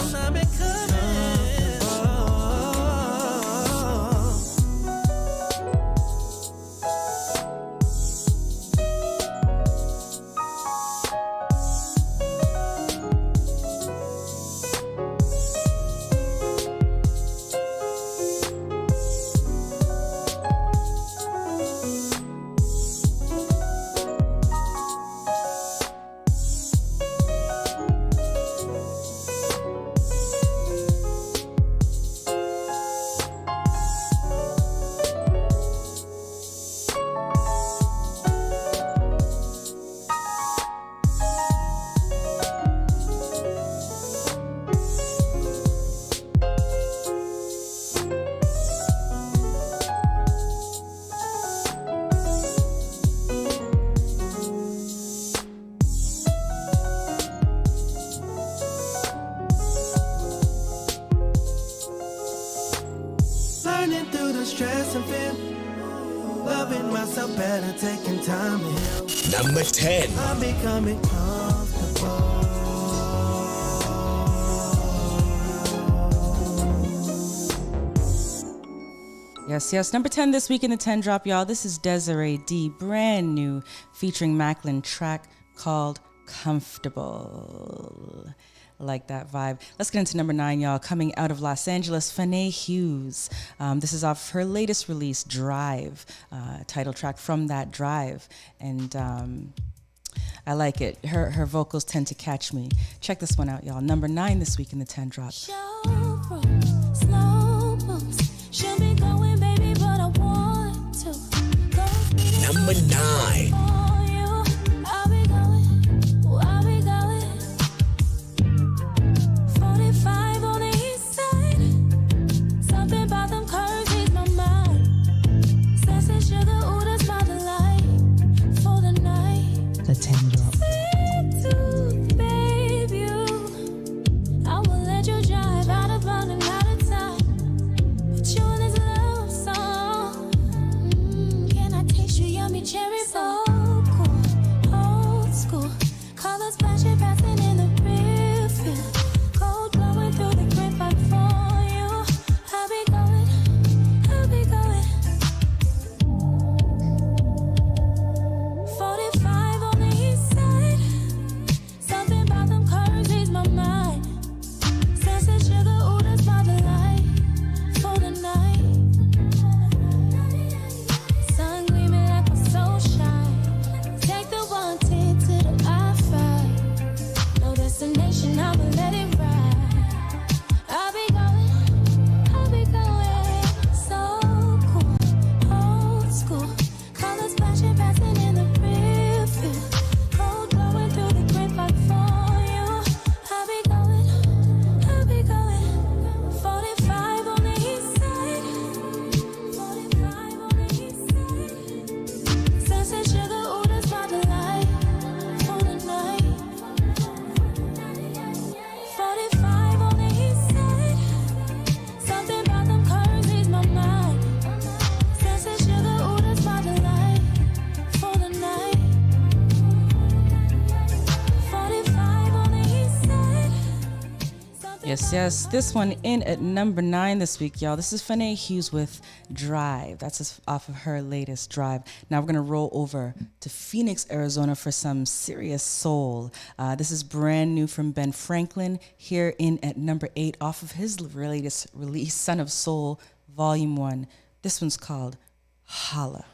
learning through the stress and fear. Loving myself better, taking time to heal. Number 10. I'm becoming comfortable. Yes. Number 10 this week in the 10 drop, y'all. This is Desiree Dee, brand new, featuring Macklin, track called Comfortable. Like that vibe. Let's get into number 9, y'all. Coming out of Los Angeles, Fanae Hughes. This is off her latest release, Drive, title track from that Drive. And I like it. Her vocals tend to catch me. Check this one out, y'all. Number 9 this week in the 10 drop. Slow moves. Should be going, baby, but I want to go. Number 9. I'll be going. 45 on the east side. Something about them curves reads my mind. Sassy sugar, ooh, that's my delight. For the night. The 10 drop. Sweet tooth, babe, you. I will let you drive out of running out of time. Put you in this love song. Can I taste your yummy cherry bomb? So cool, old school. Colors flashing, passing in the rear view. Cold blowing through the grapevine for you. I'll be going. 45 on the east side. Something about them curves reads my mind. Sassy sugar, ooh, that's my delight. For the night. Sun gleaming like my soul shine. Take the 110 to the I-5. No destination, I'ma let it ride. I'll be going. So cool, old school. Colors flashing, passing in the rear view. Cold blowing through the grapevine for you. I'll be going. 45 on the east side. 45 on the east side. Sunset sugar, ooh, that's my delight. For the night. 45 on the east side. Something about them curves reads my mind. Sunset sugar, ooh, that's my delight. For the night. 45 on the east side. Yes. This one in at number 9 this week, y'all. This is Fanae Hughes with Drive. That's off of her latest Drive. Now we're going to roll over to Phoenix, Arizona for some serious soul. This is brand new from Ben Franklin, here in at number 8 off of his latest release, Son of Soul, Volume 1. This one's called Holla.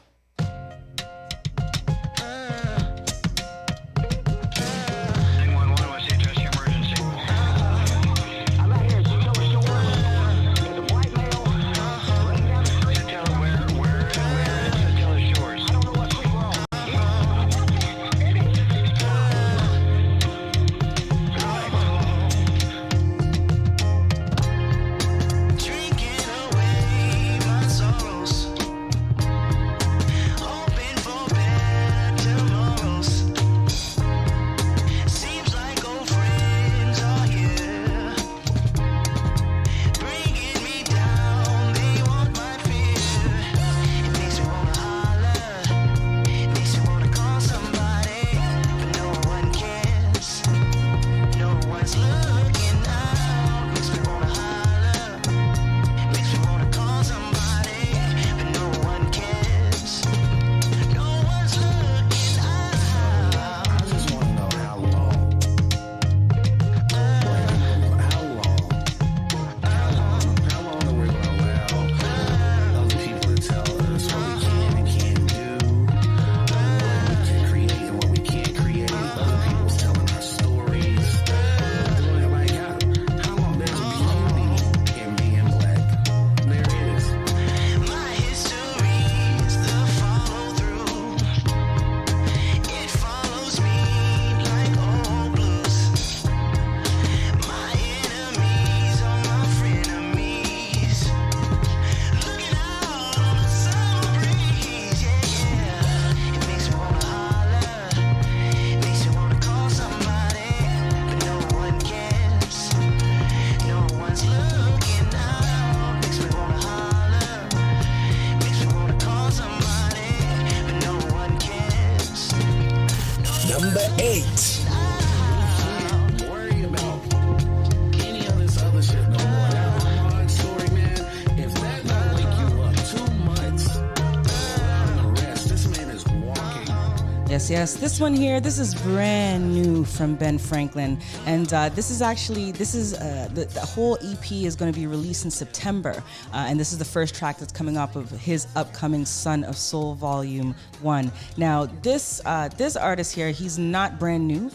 Yes. This one here, this is brand new from Ben Franklin. And this is the whole EP is going to be released in September. And this is the first track that's coming off of his upcoming Son of Soul Volume 1. Now, this artist here, he's not brand new.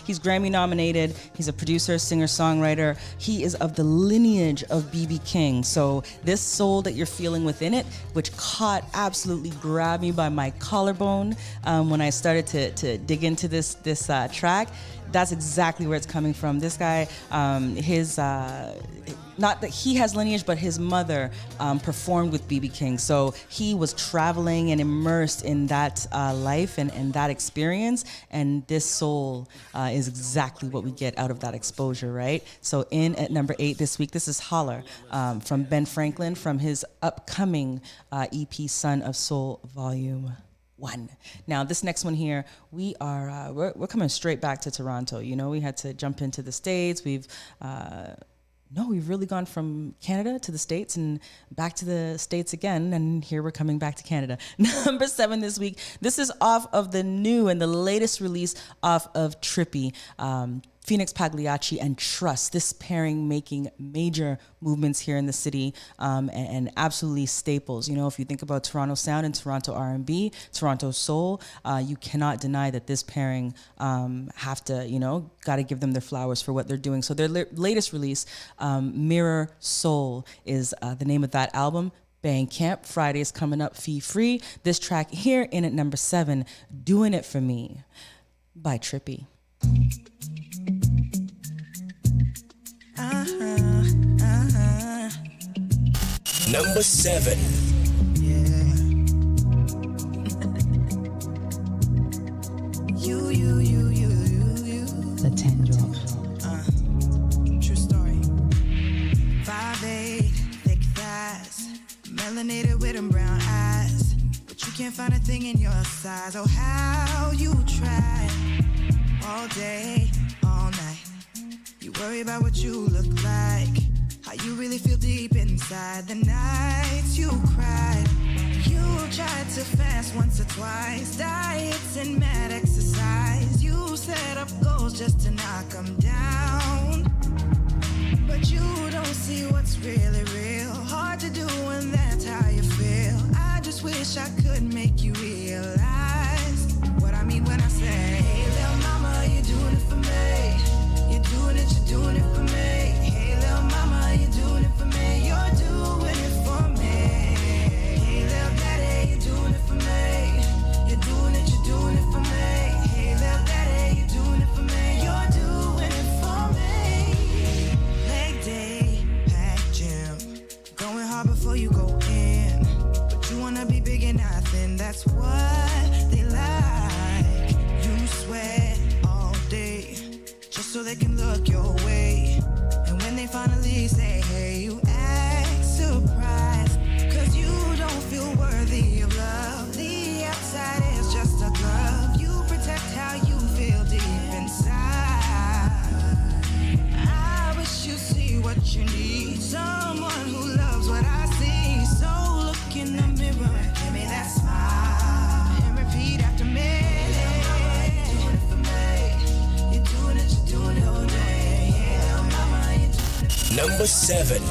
He's Grammy nominated. He's a producer, singer, songwriter. He is of the lineage of B.B. King. So this soul that you're feeling within it, which absolutely grabbed me by my collarbone when I started to dig into this track. That's exactly where it's coming from. This guy, not that he has lineage, but his mother performed with B.B. King. So he was traveling and immersed in that life and that experience. And this soul is exactly what we get out of that exposure, right? So in at number 8 this week, this is Holler from Ben Franklin from his upcoming EP, Son of Soul Volume 1. Now, this next one here, we're coming straight back to Toronto. You know, we had to jump into the States. We've really gone from Canada to the States and back to the States again, and here we're coming back to Canada. Number 7 this week, this is off of the new and the latest release off of Trippy. Phoenix Pagliacci and Trust, this pairing making major movements here in the city and absolutely staples. You know, if you think about Toronto sound and Toronto R&B, Toronto soul, you cannot deny that this pairing got to give them their flowers for what they're doing. So their latest release, Mirror Soul, is the name of that album. Bandcamp, Friday is coming up fee free. This track here in at number 7, Doing It For Me by Trippy. Number 7. The 10 drop. True story. 5'8", thick thighs, melanated with them brown eyes, but you can't find a thing in your size. Oh, how you try all day, all night. You worry about what you look like, how you really feel deep inside. The nights you cried, you tried to fast once or twice, diets and mad exercise. You set up goals just to knock them down, but you don't see what's really real. Hard to do when that's how you feel. I just wish I could make you realize what I mean when I say, hey little mama, you're doing it for me. You're doing it for me. Hey little mama, you're doing it for me. You're doing it for me. Hey little daddy, you're doing it for me. You're doing it for me. Hey little daddy, you're doing it for me. You're doing it for me. Leg day, pack gym, going hard before you go in, but you wanna be big and not thin. That's what they like. You sweat all day just so they can look your way. And when they finally say, hey, you act surprised, cause you don't feel worthy of love. The outside is just a glove. You protect how you feel deep inside. I wish you see what you need, someone who loves what I see. So look in the mirror, give me that smile, and repeat after me. Number 7.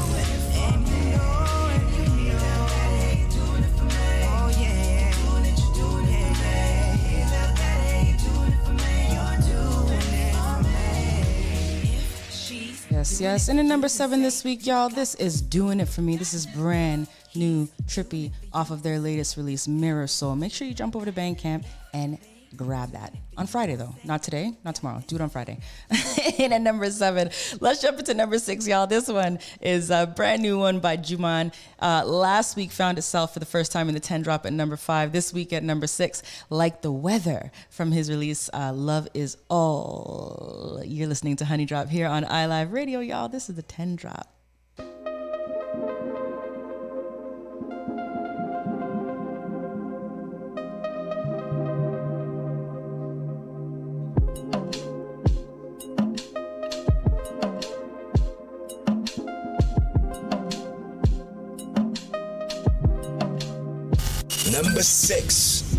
Yes. And at number 7 this week, y'all, this is Doing It For Me. This is brand new, Trippy, off of their latest release, Mirror Soul. Make sure you jump over to Bandcamp and grab that. On Friday, though. Not today, not tomorrow. Do it on Friday. And at number 7, let's jump into number 6, y'all. This one is a brand new one by Juman. Last week found itself for the first time in the 10 drop at number 5. This week at number 6, Like the Weather, from his release, Love Is All. You're listening to Honey Drop here on iLive Radio, y'all. This is the 10 drop. Number 6.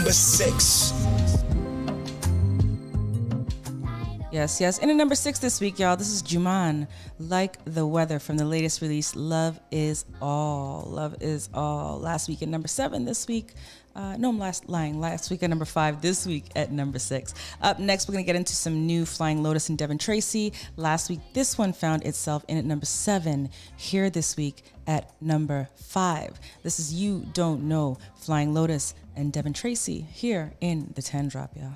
number 6. Yes, yes. And at number 6 this week, y'all, this is Juman, Like the Weather, from the latest release, Love Is All. Love Is All. Last week at number 7, this week. No, I'm lying. Last week at number 5, this week at number 6. Up next, we're going to get into some new Flying Lotus and Devin Tracy. Last week, this one found itself in at number 7. Here this week at number 5. This is You Don't Know, Flying Lotus and Devin Tracy, here in the 10 Drop, y'all.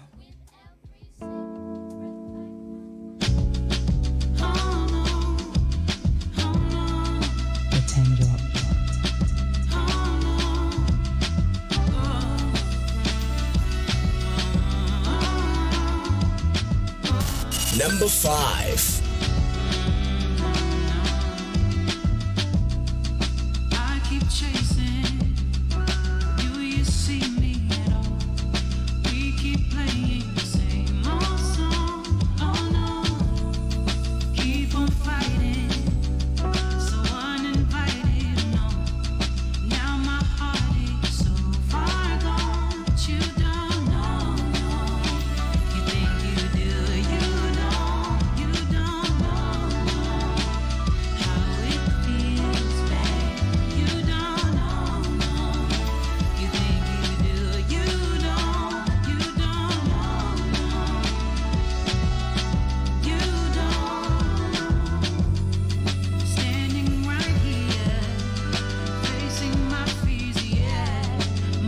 Number 5. I keep chasing. Do you see me at all? We keep playing the same old song. Oh no, keep on fighting. So uninvited, no. Now my heart is so far gone, but you don't know. You think you do, you don't know how it feels, babe. You don't know. You think you do, you don't know. You don't. Standing right here, facing my fears, yeah.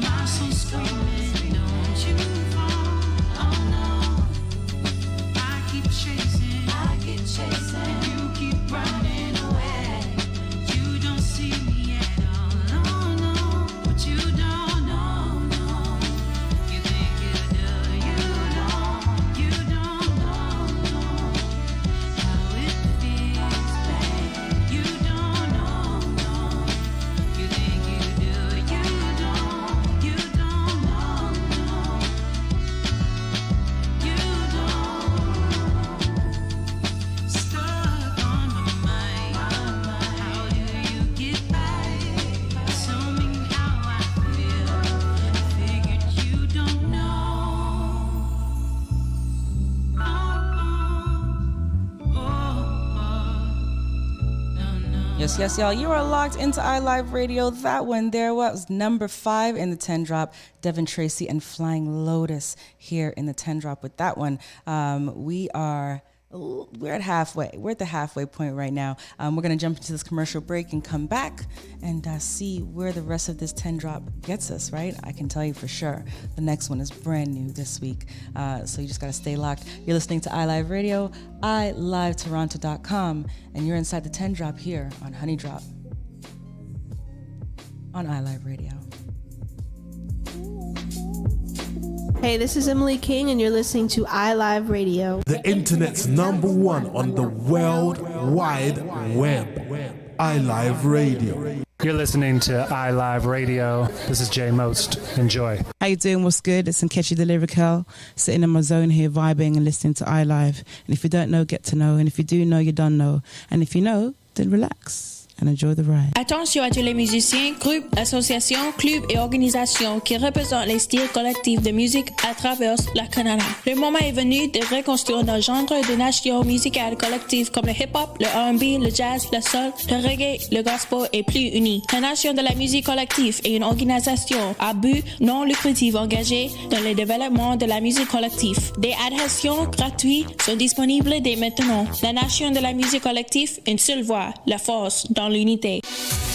My soul screaming, don't you fall, oh no. I keep chasing, and you keep running away. You don't see me at all, oh no, but you don't know, no. You think you do, you don't know how it feels, babe. You don't know, no. You think you do, you don't know, no. You don't. Stuck on my mind. How do you get back? Assuming how I feel. Figured you don't know. Yes, yes, y'all. You are locked into iLive Radio. That one there was number 5 in the 10 Drop. Devin Tracy and Flying Lotus here in the 10 Drop with that one. We're at halfway. We're at the halfway point right now. We're going to jump into this commercial break and come back and see where the rest of this 10 Drop gets us, right? I can tell you for sure. The next one is brand new this week. So you just got to stay locked. You're listening to iLive Radio, iLiveToronto.com, and you're inside the 10 Drop here on Honey Drop on iLive Radio. Hey, this is Emily King, and you're listening to iLive Radio. The internet's #1 on the World Wide Web. iLive Radio. You're listening to iLive Radio. This is Jay Most. Enjoy. How you doing? What's good? It's Nkechi the Lyrical, sitting in my zone here, vibing and listening to iLive. And if you don't know, get to know. And if you do know, you don't know. And if you know, then relax and enjoy the ride. Attention à tous les musiciens, groupes, associations, clubs et organisations qui représentent les styles collectifs de musique à travers le Canada. Le moment est venu de reconstruire nos genres de nations musicales collectives comme le hip-hop, le R&B, le jazz, le soul, le reggae, le gospel et plus unis. La Nation de la musique collective est une organisation à but non lucratif engagée dans le développement de la musique collective. Des adhésions gratuites sont disponibles dès maintenant. La Nation de la musique collective, une seule voix, la force dans l'unité.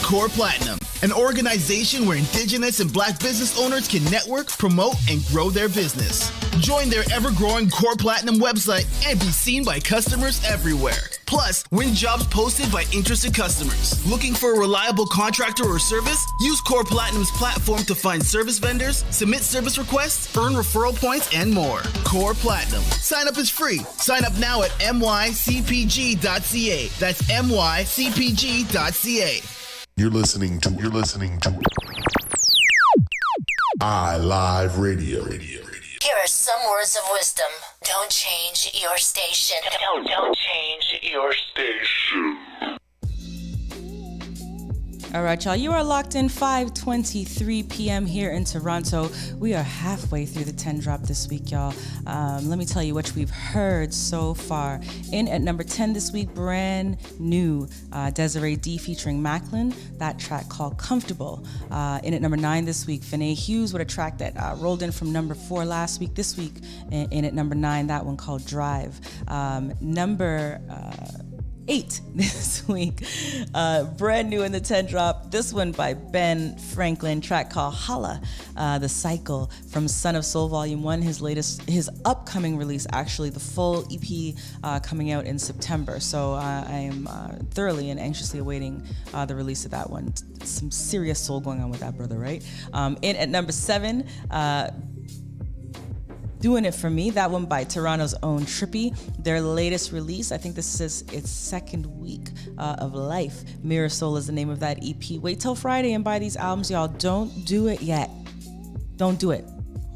Core Platinum, an organization where Indigenous and Black business owners can network, promote, and grow their business. Join their ever-growing Core Platinum website and be seen by customers everywhere. Plus, win jobs posted by interested customers. Looking for a reliable contractor or service? Use Core Platinum's platform to find service vendors, submit service requests, earn referral points, and more. Core Platinum. Sign up is free. Sign up now at mycpg.ca. That's mycpg.ca. You're listening to iLive Radio. Here are some words of wisdom. Don't change your station. Don't change your station. All right, y'all. You are locked in 5:23 p.m. here in Toronto. We are halfway through the 10 drop this week, y'all. Let me tell you what we've heard so far. In at number 10 this week, brand new Desiree Dee featuring Macklin. That track called Comfortable. In at number 9 this week, Finney Hughes with a track that rolled in from number 4 last week. This week, in at number 9, that one called Drive. Number 8 this week, brand new in the 10 drop, this one by Ben Franklin, track called Holla, The Cycle from Son of Soul Volume 1, his upcoming release, actually the full EP coming out in September. So I am thoroughly and anxiously awaiting the release of that one. Some serious soul going on with that brother, right? In at number 7, Doing It For Me, that one by Toronto's own Trippy. Their latest release, I think this is its second week of life. Mirror Soul is the name of that EP. Wait till Friday and buy these albums, y'all. Don't do it yet. Don't do it.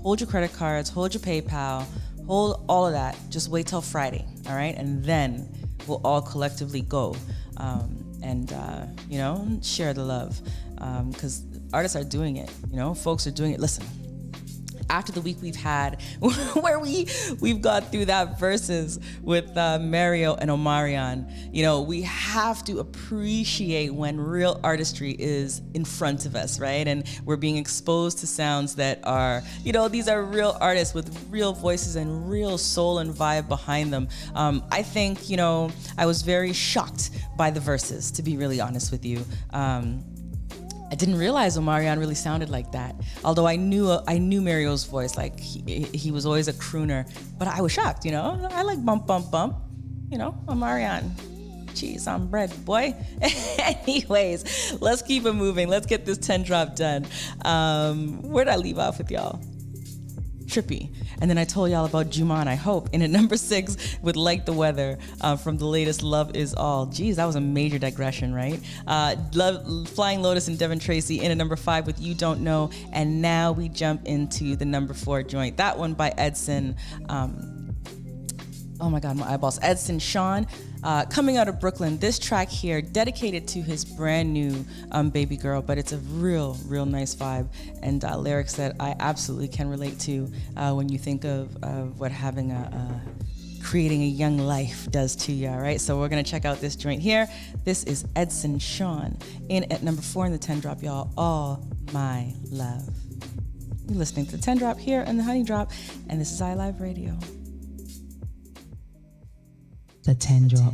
Hold your credit cards, hold your PayPal, hold all of that. Just wait till Friday, all right? And then we'll all collectively go and share the love. Because artists are doing it, folks are doing it. Listen. After the week we've had where we've got through that verses with Mario and Omarion, we have to appreciate when real artistry is in front of us, right? And we're being exposed to sounds that are, these are real artists with real voices and real soul and vibe behind them. I think, I was very shocked by the verses, to be really honest with you. I didn't realize Omarion really sounded like that. Although I knew Mario's voice, like he was always a crooner, but I was shocked, I like bump, bump, bump, Omarion, cheese on bread, boy. Anyways, let's keep it moving. Let's get this 10 drop done. Where'd I leave off with y'all? Trippy. And then I told y'all about Juman, I hope, in at number 6 with Like the Weather from the latest Love Is All. Geez, that was a major digression, right? Flying Lotus and Devin Tracy in at number 5 with You Don't Know. And now we jump into the number 4 joint. That one by Edson. Oh my God, my eyeballs. Edson Sean. Coming out of Brooklyn, this track here dedicated to his brand new baby girl, but it's a real nice vibe and lyrics that I absolutely can relate to when you think of what having creating a young life does to you, all right? So we're gonna check out this joint here. This is Edson Sean in at number 4 in the 10 drop, y'all. All My Love. You're listening to the 10 drop here and the Honey Drop, and this is iLive Radio. The 10 drop.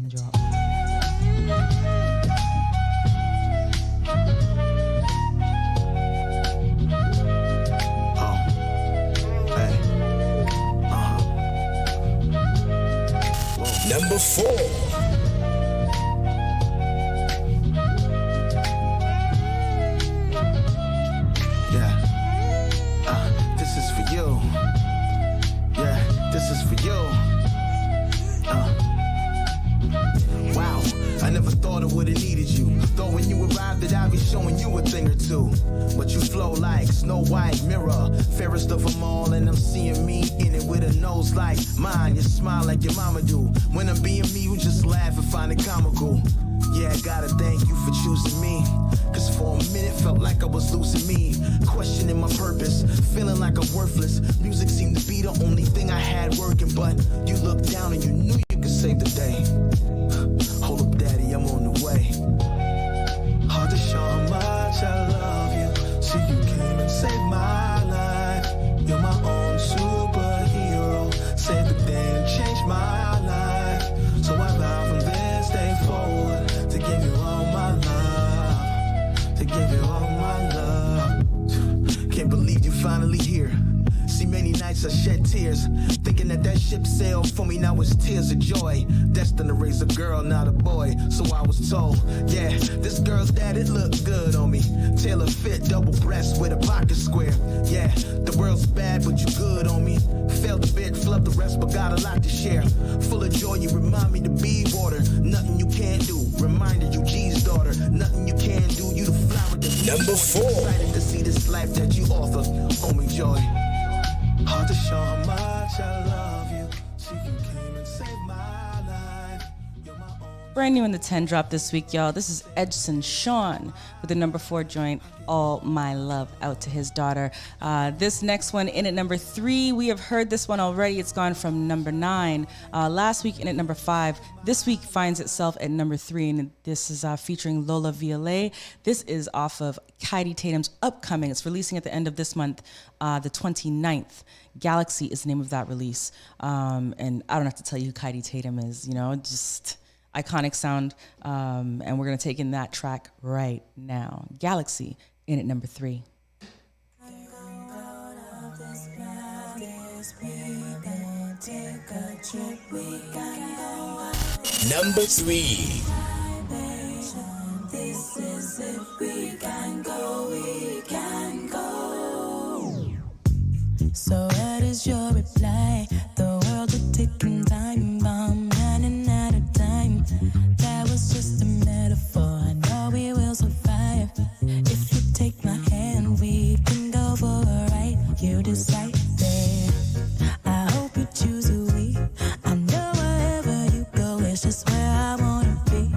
Number 4. This is for you. Yeah, this is for you. Wow, I never thought I would've needed you. Thought when you arrived that I'd be showing you a thing or two. But you flow like Snow White mirror, fairest of them all, and I'm seeing me in it with a nose like mine. You smile like your mama do. When I'm being me, you just laugh and find it comical. Yeah, I gotta thank you for choosing me. Cause for a minute felt like I was losing me. Questioning my purpose, feeling like I'm worthless. Music seemed to be the only thing I had working. But you looked down and you knew you could save the day. Hold up, daddy, I'm on the way. Hard to show how much I love you. See, you came and saved my life. You're my own superhero. Saved the day and changed my life. So I vow from this day forward to give you all my love. To give you all my love. Can't believe you finally here. See, many nights I shed tears, thinking that ship sailed for me. Now it's tears of joy. Destined to raise a girl, not a boy. So I was told, yeah, this girl's dad, it looked good on me. Tailor fit, double breast with a pocket square. Yeah, the world's bad, but you good on me. Failed a bit, flubbed the rest, but got a lot to share. Full of joy, you remind me to be water. Nothing you can't do. Reminder, you G's daughter. Nothing you can do. You the flower that Number 4. Excited to see this life that you offer. Only joy. Hard to show how much I love you. See, you came and saved my life. You're my own Brand new in the 10 drop this week, y'all. This is Edson Sean with the number 4 joint, All My Love, out to his daughter. This next one in at number 3, we have heard this one already. It's gone from number 9 last week in at number 5. This week finds itself at number 3, and this is featuring Lola Viollet. This is off of Kylie Tatum's upcoming. It's releasing at the end of this month, the 29th. Galaxy is the name of that release. And I don't have to tell you who Kylie Tatum is, just iconic sound. And we're going to take in that track right now. Galaxy in at number 3. Number 3. This is if we can go, we can go. So what is your reply? The world's a ticking time bomb, running out of time. That was just a metaphor. I know we will survive. If you take my hand, we can go for a ride. You decide, babe. I hope you choose a we. I know wherever you go, it's just where I wanna be.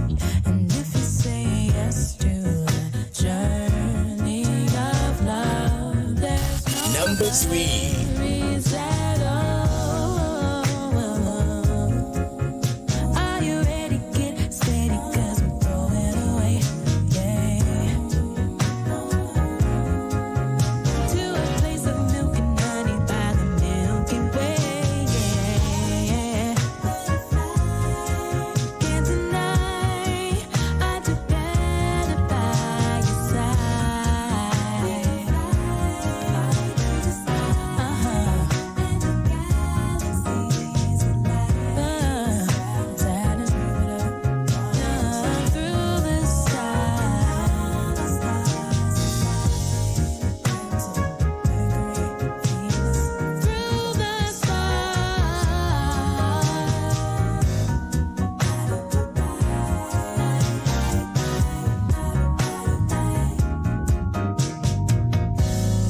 And if you say yes to the journey of love, there's no Number 3. at all. Are you ready? Get steady, 'cause we're throwing away. Yeah. To a place of milk and honey by the Milky Way. Yeah. Can't deny I do better by your side.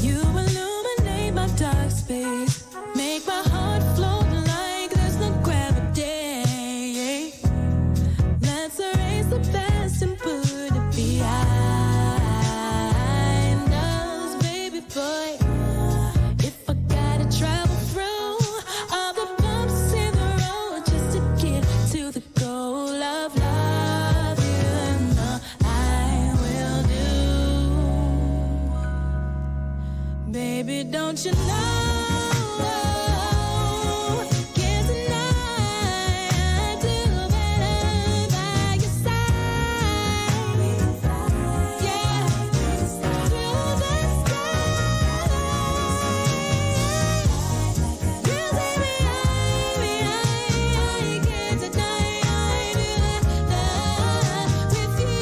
You illuminate my dark space, make my heart float like there's no gravity. Let's erase the past and put it behind us, baby boy. If I gotta travel through all the bumps in the road just to get to the goal of love, you know I will do. Baby, don't you know? Can't deny I do better by your side. Yeah, through the sky. You say I can't deny I do love with you,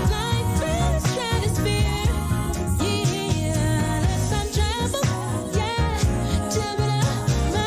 Flying through the stratosphere, yeah, let's untravel, yeah, jumping up my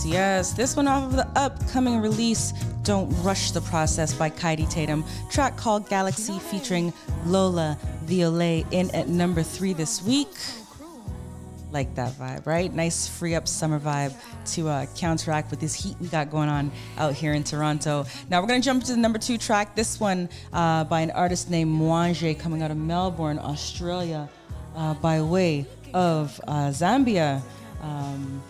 Yes. This one off of the upcoming release, Don't Rush the Process by Kylie Tatum. Track called Galaxy featuring Lola Viollet in at number 3 this week. Like that vibe, right? Nice free up summer vibe to counteract with this heat we got going on out here in Toronto. Now we're going to jump to the number 2 track. This one by an artist named Mwanje, coming out of Melbourne, Australia, by way of Zambia.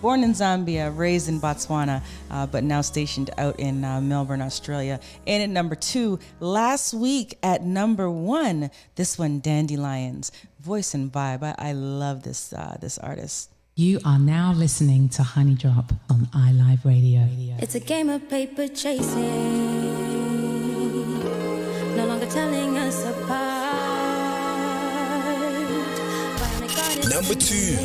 Born in Zambia, raised in Botswana, but now stationed out in Melbourne, Australia. And at number 2, last week at number 1, this one, Dandelions, voice and vibe. I love this artist. You are now listening to Honey Drop on iLive Radio. It's a game of paper chasing, no longer telling us apart. Number 2.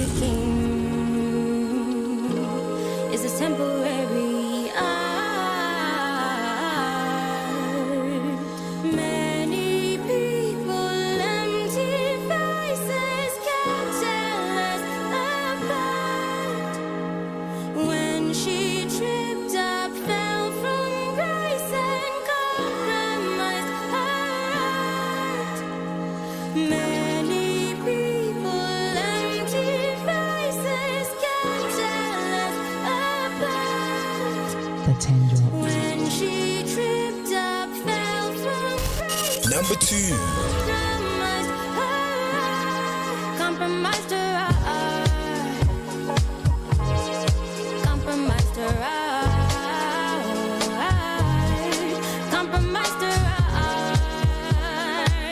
Is this temporary art? Many people, empty faces can't tell us apart. When The 10 drop. When she tripped up, fell from grace. Number 2. Compromised her heart. Compromised her heart. Compromised her heart.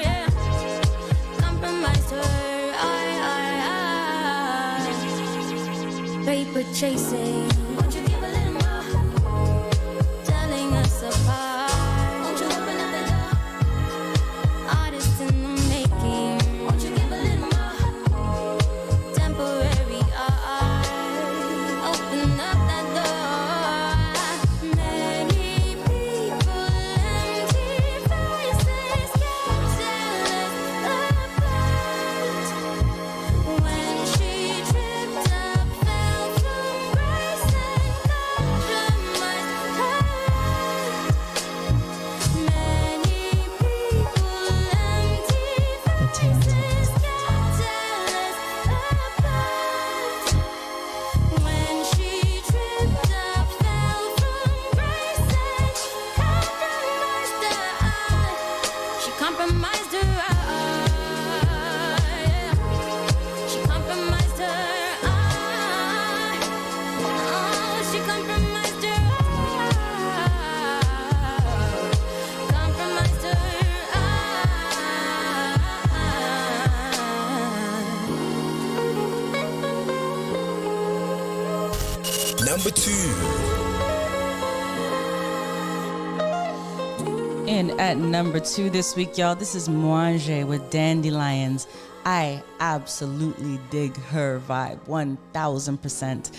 Yeah. Compromised her heart. Paper chasing. Won't you give a little more? Telling us apart. Won't you open up the door? Artists in the making. Won't you give a little more? Temporary art. Open up that door. Many people, empty faces, can't tell us apart. When she tripped up, fell from grace and compromised her. Many people, empty The 10 drop. faces, can't tell us apart. When she tripped up, fell from grace and compromised her. She compromised her. She compromised her. Oh, she compromised her. Compromised her. Number 2. And at number 2 this week, y'all, this is Moange with Dandelions. I absolutely dig her vibe, 1000%.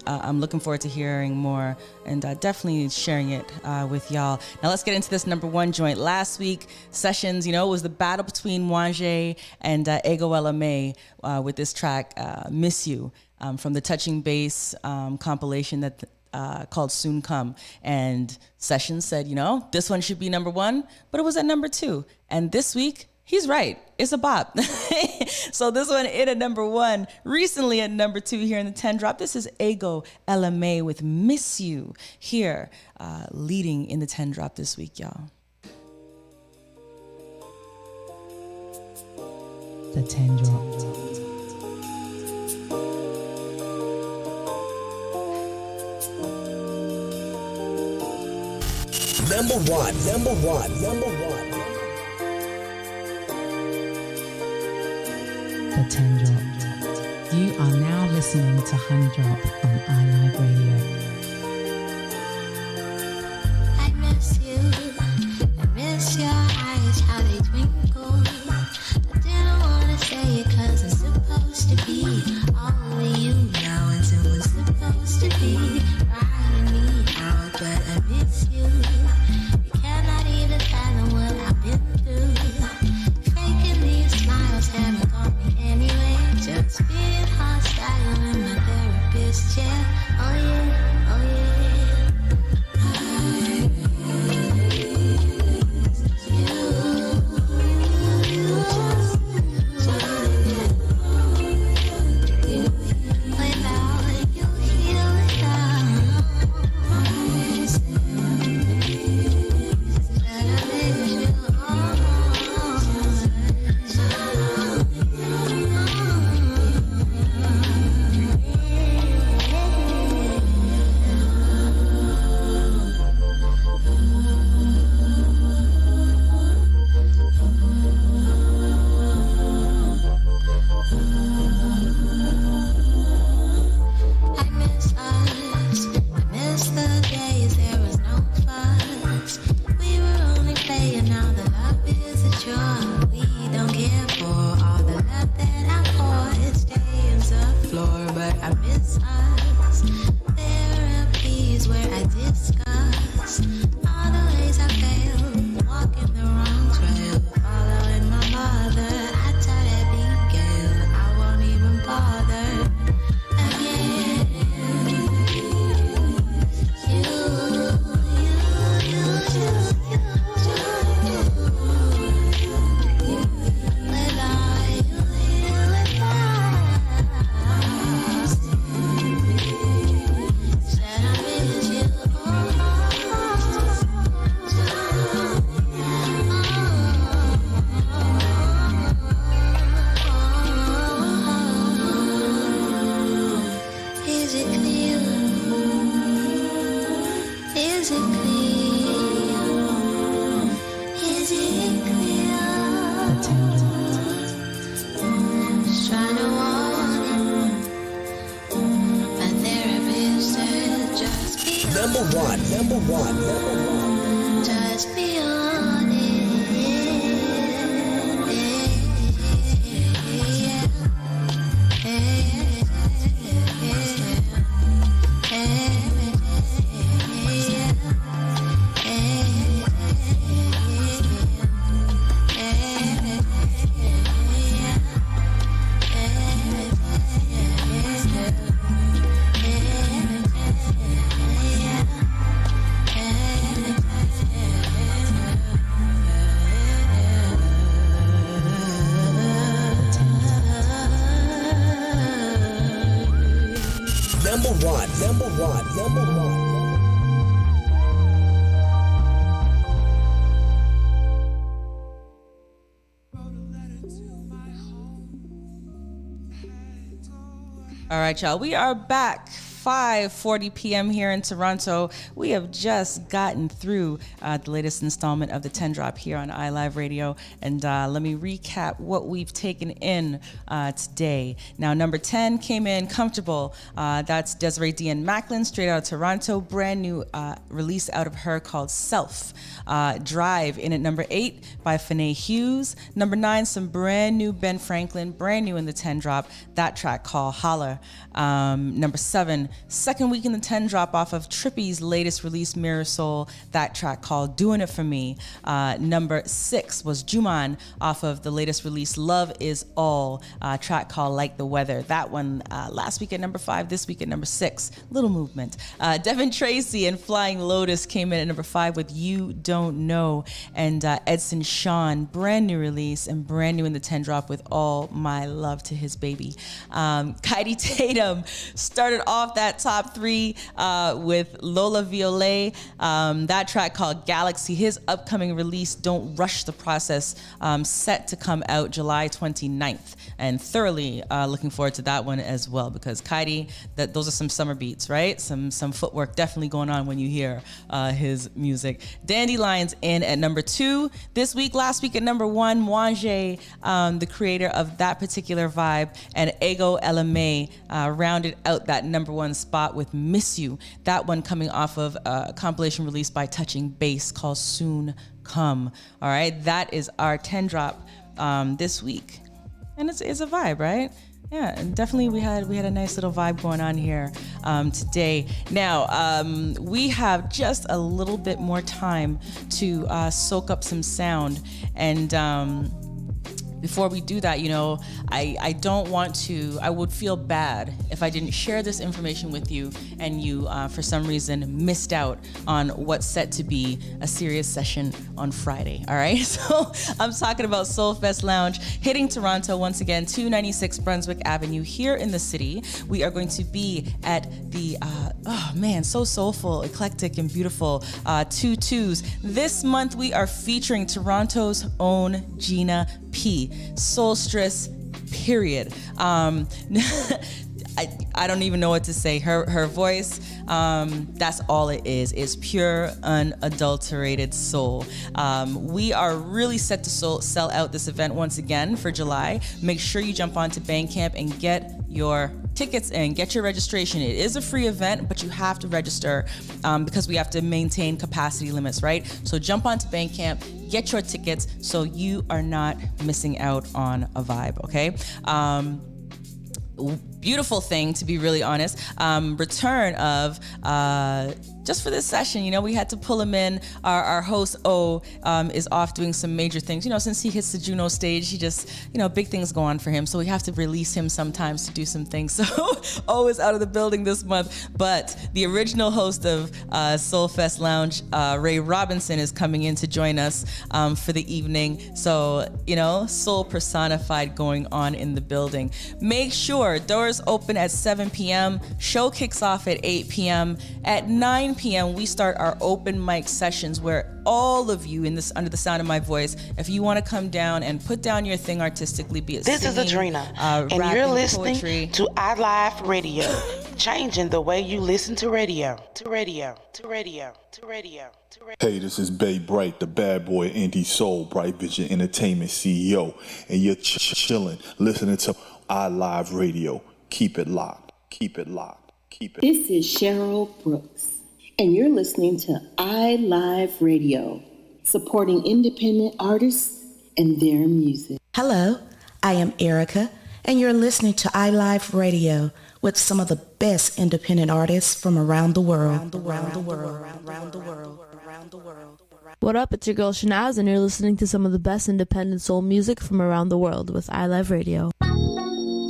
I'm looking forward to hearing more and definitely sharing it with y'all. Now let's get into this number 1 joint. Last week, Sessions, it was the battle between Moange and Ego LMA with this track, Miss You, from the Touching Bass compilation that called Soon Come. And Sessions said, this one should be number 1, but it was at number 2. And this week, he's right. It's a bop. So this one hit at number 1, recently at number 2 here in the 10 drop. This is Ego LMA with Miss You here, leading in the 10 drop this week, y'all. The 10 drop. Number 1. The 10 drop. You are now listening to Honey Drop on iLive Radio. I miss you. I miss your eyes, how they twinkle. I didn't wanna say it 'cause it's supposed to be only you now, and it was supposed to be crying me out, but I miss you. You cannot even fathom what I've been through. Faking these smiles haven't got me anywhere. Just being hostile in my therapist chair. Oh yeah. Number one. Just be on it. Number one. All right, y'all. We are back. 5:40 p.m. here in Toronto. We have just gotten through the latest installment of the 10 Drop here on iLive Radio. And let me recap what we've taken in today. Now, number 10 came in Comfortable. That's Desiree Dee and Macklin, straight out of Toronto. Brand new release out of her called Self. Drive in at number 8 by Fanae Hughes. Number 9, some brand new Ben Franklin, brand new in the 10 Drop. That track called Holler. Number 7, second week in the 10 Drop off of Trippy's latest release, Mirror Soul. That track called Doing It For Me. Number 6 was Juman off of the latest release, Love Is All. Track called Like the Weather. That one last week at number 5, this week at number 6. Little movement. Devin Tracy and Flying Lotus came in at number 5 with You Don't Know. And Edson Sean, brand new release and brand new in the 10 Drop with All My Love to His Baby. Kylie Tatum started off that top 3 with Lola Violet. That track called Galaxy. His upcoming release, Don't Rush the Process, set to come out July 29th. And thoroughly looking forward to that one as well, because Kylie, those are some summer beats, right? Some footwork definitely going on when you hear his music. Dandelions in at number 2 this week. Last week at number 1, Wanjay, the creator of that particular vibe, and Ego LMA rounded out that number 1 spot with Miss You. That one coming off of a compilation released by Touching Bass called Soon Come. All right, that is our 10 Drop this week. And it's a vibe, right? Yeah, and definitely we had a nice little vibe going on here today. Now, we have just a little bit more time to soak up some sound. And before we do that, I don't want to, I would feel bad if I didn't share this information with you and you, for some reason, missed out on what's set to be a serious session on Friday, all right? So I'm talking about Soul Fest Lounge hitting Toronto once again, 296 Brunswick Avenue here in the city. We are going to be at the, so soulful, eclectic, and beautiful 2-2s. This month, we are featuring Toronto's own Gina P. Soulstress, period. I don't even know what to say. Her voice, that's all it is. It's pure, unadulterated soul. We are really set to sell out this event once again for July. Make sure you jump onto Bandcamp and get your tickets and get your registration. It is a free event, but you have to register because we have to maintain capacity limits, right? So jump onto Bandcamp, get your tickets so you are not missing out on a vibe, okay? Beautiful thing, to be really honest. Return of just for this session, we had to pull him in. Our host O is off doing some major things. Since he hits the Juno stage, he just, big things go on for him. So we have to release him sometimes to do some things. So O is out of the building this month, but the original host of Soul Fest Lounge, Ray Robinson, is coming in to join us for the evening. So, soul personified going on in the building. Make sure doors open at 7 p.m. Show kicks off at 8 p.m. At 9 9 p.m., we start our open mic sessions where all of you under the sound of my voice, if you want to come down and put down your thing artistically, be it This singing, is Adrena, and rapping, you're listening poetry. to iLive Radio, changing the way you listen to radio, to radio, to radio, to radio. Hey, this is Bay Bright, the bad boy indie soul, Bright Vision Entertainment CEO, and you're chilling, listening to iLive Radio. Keep it locked, keep it locked, keep it. This is Cheryl Brooks, and you're listening to iLive Radio, supporting independent artists and their music. Hello, I am Erica, and you're listening to iLive Radio with some of the best independent artists from around the world. What up, it's your girl Shanaz, and you're listening to some of the best independent soul music from around the world with iLive Radio.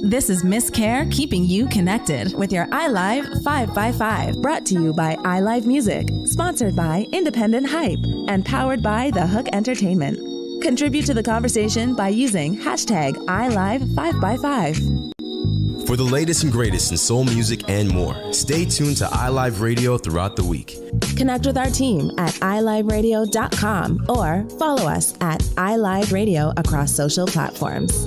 This is Miss Care keeping you connected with your iLive 5x5, brought to you by iLive Music, sponsored by Independent Hype, and powered by The Hook Entertainment. Contribute to the conversation by using hashtag iLive5x5. For the latest and greatest in soul music and more, stay tuned to iLive Radio throughout the week. Connect with our team at iLiveRadio.com or follow us at iLive Radio across social platforms.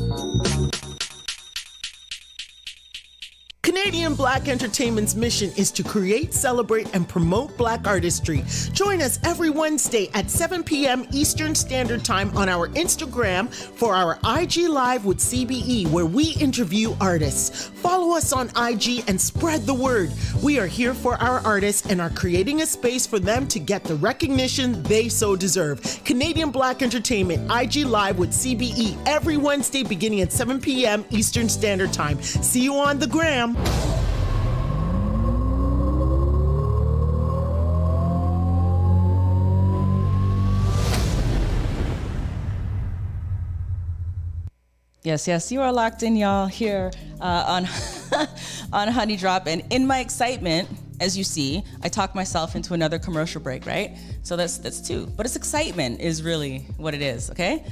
Canadian Black Entertainment's mission is to create, celebrate, and promote Black artistry. Join us every Wednesday at 7 p.m. Eastern Standard Time on our Instagram for our IG Live with CBE, where we interview artists. Follow us on IG and spread the word. We are here for our artists and are creating a space for them to get the recognition they so deserve. Canadian Black Entertainment, IG Live with CBE, every Wednesday beginning at 7 p.m. Eastern Standard Time. See you on the gram. Yes, you are locked in, y'all, here on on Honey Drop. And in my excitement, as you see, I talked myself into another commercial break, right? So that's two. But it's excitement is really what it is, okay?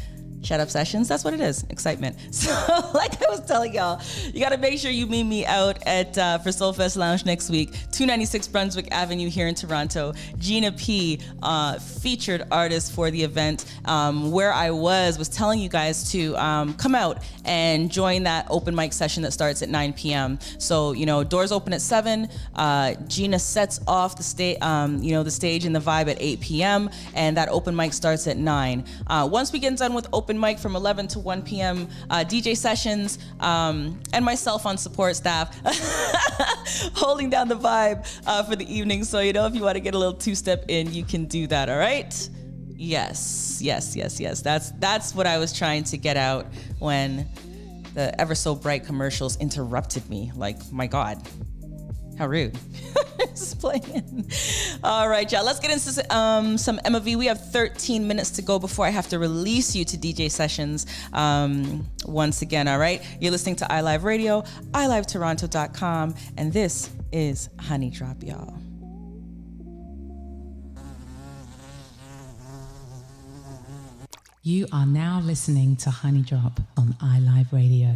Shut up sessions, that's what it is, excitement. So like I was telling y'all, you gotta make sure you meet me out at for Soulfest Lounge next week, 296 Brunswick Avenue here in Toronto. Gina P, featured artist for the event, where I was telling you guys to come out and join that open mic session that starts at 9 p.m. So, doors open at 7, Gina sets off the stage and the vibe at 8 p.m. and that open mic starts at 9. Once we get done with open mic from 11 to 1 p.m. DJ sessions, and myself on support staff holding down the vibe for the evening. So, if you want to get a little two-step in, you can do that, all right? Yes. That's what I was trying to get out when the ever so bright commercials interrupted me. Like, my God, how rude. Just playing. All right, y'all. Let's get into some Emma V. We have 13 minutes to go before I have to release you to DJ sessions once again, all right? You're listening to iLive Radio, iLiveToronto.com, and this is Honey Drop, y'all. You are now listening to Honey Drop on iLive Radio.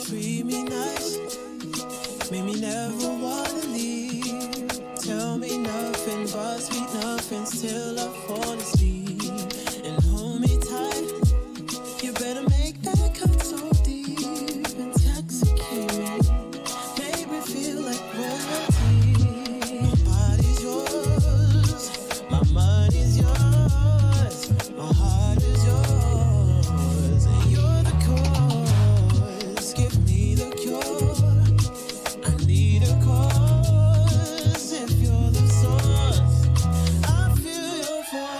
Treat me nice, make me never wanna leave. Tell me nothing but sweet nothings till I fall asleep. And hold me tight, you better make that cut so deep. Intoxicate me, make me feel like royalty. My body's yours, my mind is yours, my heart is yours, and you're the cause. Give me the cure, I need a cause. If you're the source, I feel your force.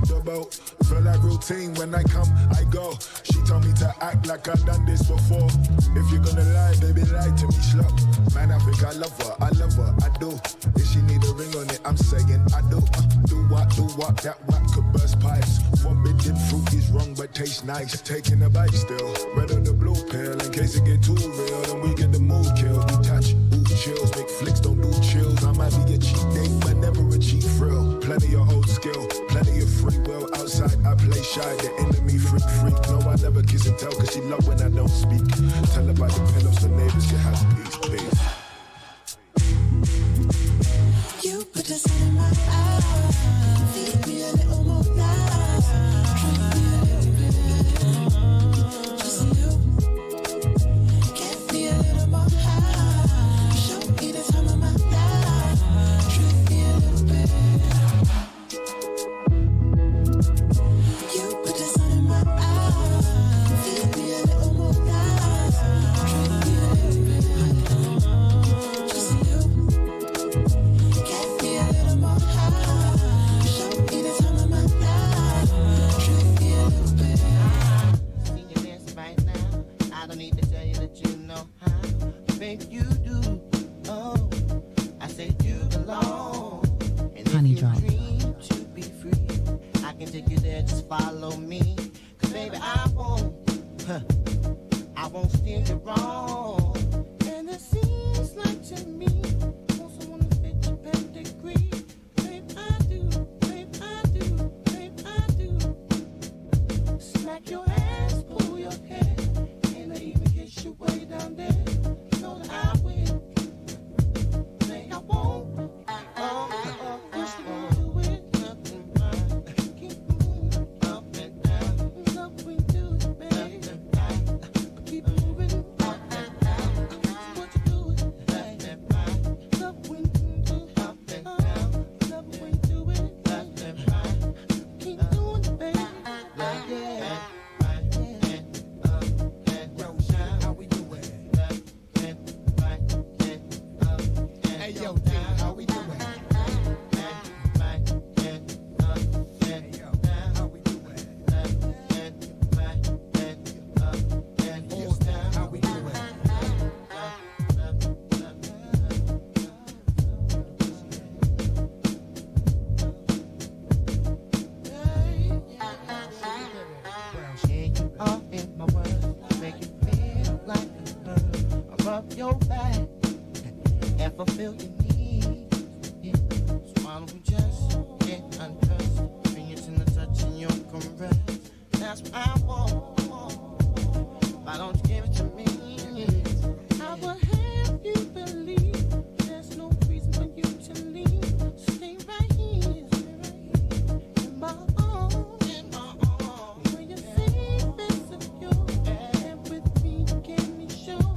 the boat. Feel like routine when I come, I go. She told me to act like I've done this before. If you're gonna lie, baby, lie to me, slow. Man, I think I love her, I do. If she need a ring on it, I'm saying I do. Do what, that what could burst pipes. Forbidden fruit is wrong but tastes nice. Taking a bite still, red on the blue pill. In case it get too real, then we get the mood killed. We touch, ooh, chills, make flicks, don't do chills. I might be a cheap date, but never a cheap thrill. Plenty of old skill, plenty of free will. Outside I play shy, the enemy freak. No, I never kiss and tell, cause she love when I don't speak. Tell her about the pillows so neighbors can have peace. You put the sun in my eyes, feed me a little more lies, treat me a little bit, just a little, get me a little more high, show me the time of my life, treat me a little bit. You put the sun in my eyes, feed me a little more lies, treat me a little bit, just a little. You do, oh, I said you belong. And Honey if you drop. dream to be free, I can take you there, just follow me. Cause baby, I won't steer you wrong. And it seems like to me, want someone to fit your pedigree. Babe, I do, babe, I do, babe, I do. Smack your ass, pull your hair, and I even kiss you way down there. I will. Say I won't. Push me to it, nothing right. Keep moving up and down. Love we do it, baby. Keep moving up and down. What you do it, left and right. Love we do up and down. Love we do it, left and right. Keep doing it, baby. Left and right, and up and down. How we do it? Hey yo, D, how we doing? Your back and fulfill your needs. Yeah. So why don't we just get undressed? Fingers in the touch and your caress. That's what I want. Why don't you give it to me? I will have you believe there's no reason for you to leave. Stay right here in my arms. Where you safe and secure. And with me, you can be sure.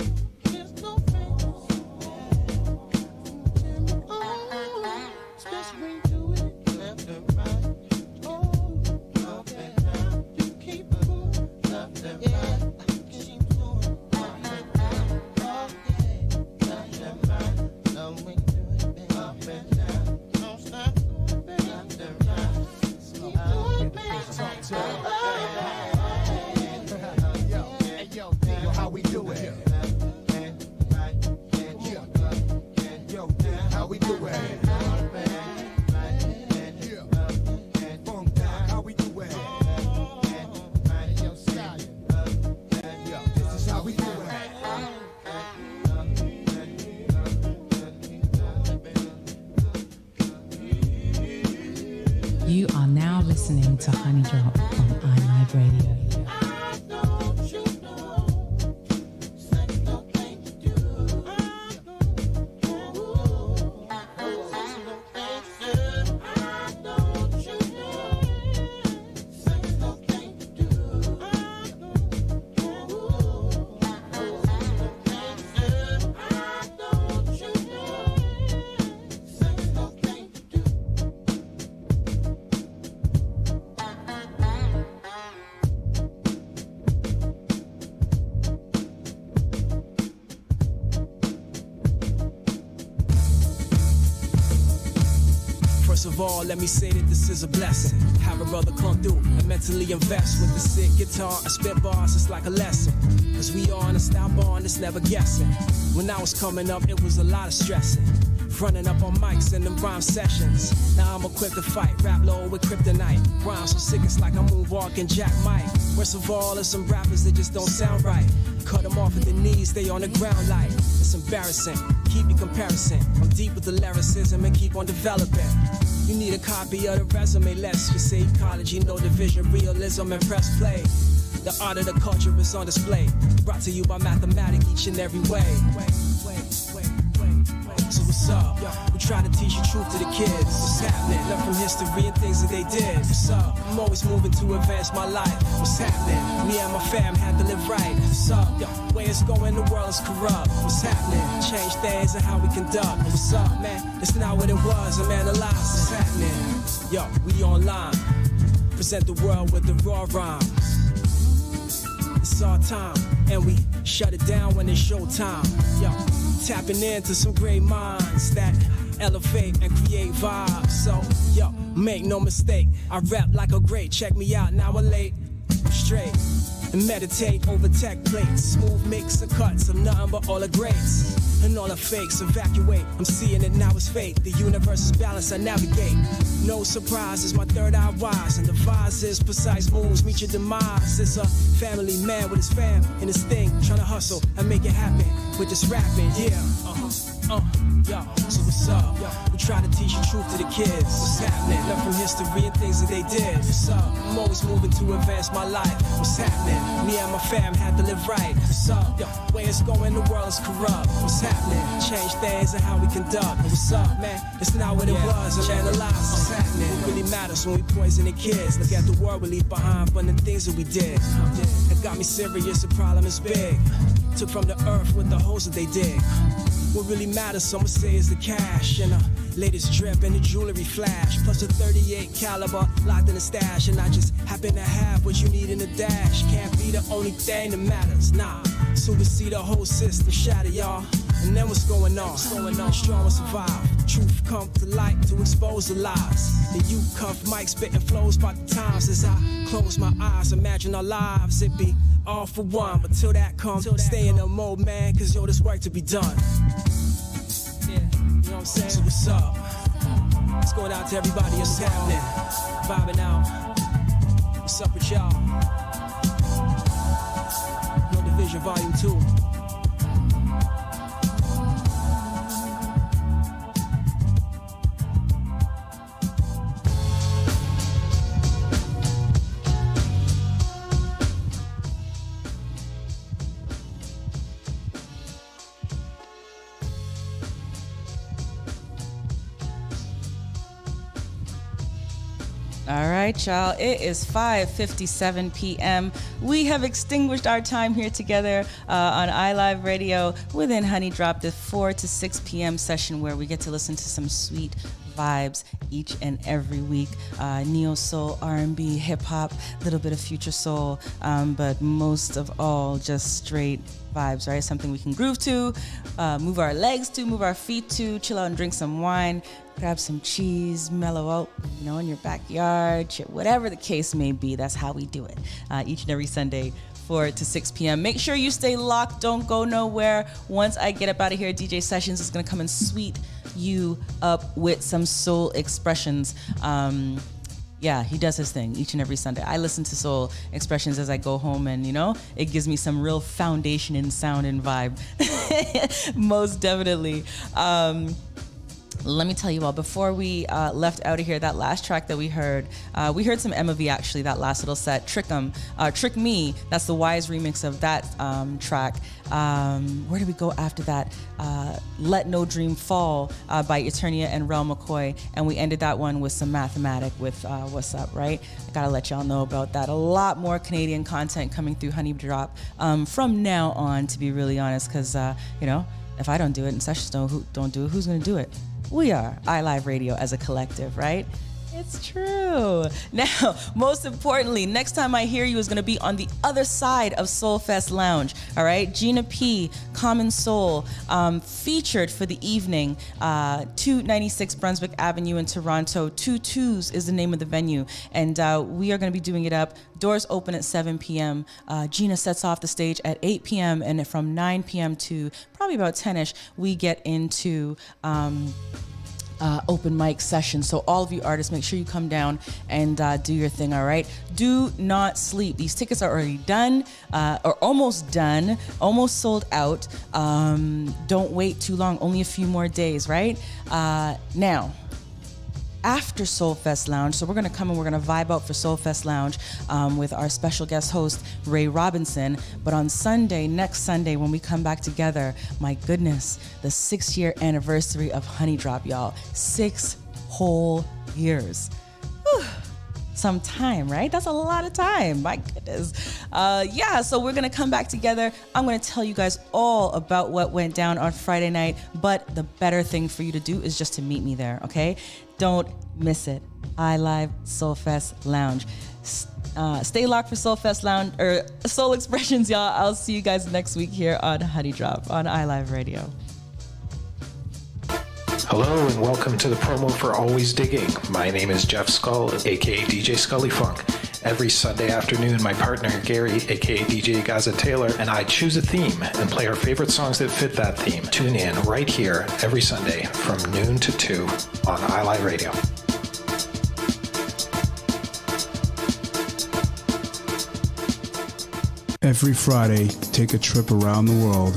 You are now listening to Honey Drop on iLive Radio. First of all, let me say that this is a blessing. How have a brother come through and mentally invest with the sick guitar. I spit bars, it's like a lesson. Cause we are on a style bond, it's never guessing. When I was coming up, it was a lot of stressing. Running up on mics in them rhyme sessions. Now I'm equipped to fight, rap low with kryptonite. Rhymes so sick, it's like I'm moonwalking Jack Mike. Worst of all, there's some rappers that just don't sound right. Cut them off at the knees, they on the ground like it's embarrassing. Keep your comparison. I'm deep with the lyricism and keep on developing. You need a copy of the resume, let's just say ecology, no division, realism, and press play. The art of the culture is on display. Brought to you by mathematics each and every way. So what's up? We try to teach the truth to the kids. What's happening? Learn from history and things that they did. What's up? I'm always moving to advance my life. What's happening? Me and my fam had to live right. What's up? Way it's going, the world is corrupt. What's happening? Change things and how we conduct. What's up, man? It's not what it was. I'm analyzed. What's happening? Yo, we online. Present the world with the raw rhymes. It's our time, and we shut it down when it's showtime. Yo, tapping into some great minds that elevate and create vibes. So, yo, make no mistake, I rap like a great. Check me out, now I'm late, I'm straight. And meditate over tech plates. Smooth mix and cuts of nothing but all the greats. And all the fakes evacuate. I'm seeing it now, it's fate. The universe is balanced, I navigate. No surprises, my third eye wise. And the vise is precise moves, meet your demise. It's a family man with his fam and his thing. Trying to hustle and make it happen with this rapping, yeah. Yo, so what's up? We try to teach the truth to the kids. What's happening? Learn from history and things that they did. What's up? I'm always moving to advance my life. What's happening? Me and my fam had to live right. What's up? Yo, way it's going, the world is corrupt. What's happening? Change things and how we conduct. What's up, man? It's not what it was. I'm analyzed. What's happening? What really matters when we poison the kids? Look at the world we leave behind from the things that we did. It got me serious, the problem is big. Took from the earth with the holes that they dig. What really matters, someone say, is the cash and the latest drip and the jewelry flash, plus a 38 caliber locked in the stash. And I just happen to have what you need in the dash. Can't be the only thing that matters, nah. So we see the whole system shatter, y'all. And then what's going on? Strong will survive. Truth come to light to expose the lies. And you cuff mic spitting flows by the times. As I close my eyes, imagine our lives. It be all for one, but till that comes, stay in the mode, man, cause yo, there's work to be done. Yeah, you know what I'm saying? So what's up? It's going out to everybody else happening. Vibing out. What's up with y'all? No Division Volume 2. All right, y'all. It is 5:57 p.m. We have extinguished our time here together on iLive Radio within Honey Drop, the 4 to 6 p.m. session where we get to listen to some sweet vibes each and every week. Neo soul, R&B, hip hop, a little bit of future soul, but most of all, just straight vibes, right? Something we can groove to, move our legs to, move our feet to, chill out and drink some wine, grab some cheese, mellow out, in your backyard, whatever the case may be. That's how we do it each and every Sunday, 4 to 6 p.m. Make sure you stay locked. Don't go nowhere. Once I get up out of here, DJ Sessions is going to come and sweet you up with some soul expressions. Yeah, he does his thing each and every Sunday. I listen to soul expressions as I go home, and it gives me some real foundation in sound and vibe. Most definitely. Let me tell you all, before we left out of here, that last track that we heard some Emma V, actually, that last little set, Trick Me, that's the Wise remix of that track. Where did we go after that? Let No Dream Fall by Eternia and Rel McCoy, and we ended that one with some Mathematic with What's Up, right? I gotta let y'all know about that. A lot more Canadian content coming through Honey Drop from now on, to be really honest, because, if I don't do it and Sessions don't do it, who's gonna do it? We are iLive Radio as a collective, right? It's true. Now, most importantly, next time I hear you is going to be on the other side of Soul Fest Lounge. All right, Gina P, Common Soul, featured for the evening, 296 Brunswick Avenue in Toronto. 22s is the name of the venue, and we are going to be doing it up. Doors open at 7 p.m. Gina sets off the stage at 8 p.m. and from 9 p.m. to probably about 10ish, we get into open mic session. So all of you artists, make sure you come down and do your thing, all right? Do not sleep. These tickets are already done, or almost done, almost sold out. Don't wait too long, only a few more days, right? Now, after Soul Fest Lounge, so we're gonna come and we're gonna vibe out for Soul Fest Lounge with our special guest host, Ray Robinson. But on Sunday, next Sunday, when we come back together, my goodness, the 6-year anniversary of Honey Drop, y'all. 6 whole years. Whew. Some time, right? That's a lot of time. My goodness. Yeah, so we're gonna come back together. I'm gonna tell you guys all about what went down on Friday night, but the better thing for you to do is just to meet me there, okay? Don't miss it. iLive Soul Fest Lounge. Stay locked for Soul Fest Lounge, or Soul Expressions, y'all. I'll see you guys next week here on Honey Drop on iLive Radio. Hello and welcome to the promo for Always Digging. My name is Jeff Skull, aka DJ Scully Funk. Every Sunday afternoon, my partner Gary, aka DJ Gaza Taylor, and I choose a theme and play our favorite songs that fit that theme. Tune in right here every Sunday from noon to 2 on iLive Radio. Every Friday, take a trip around the world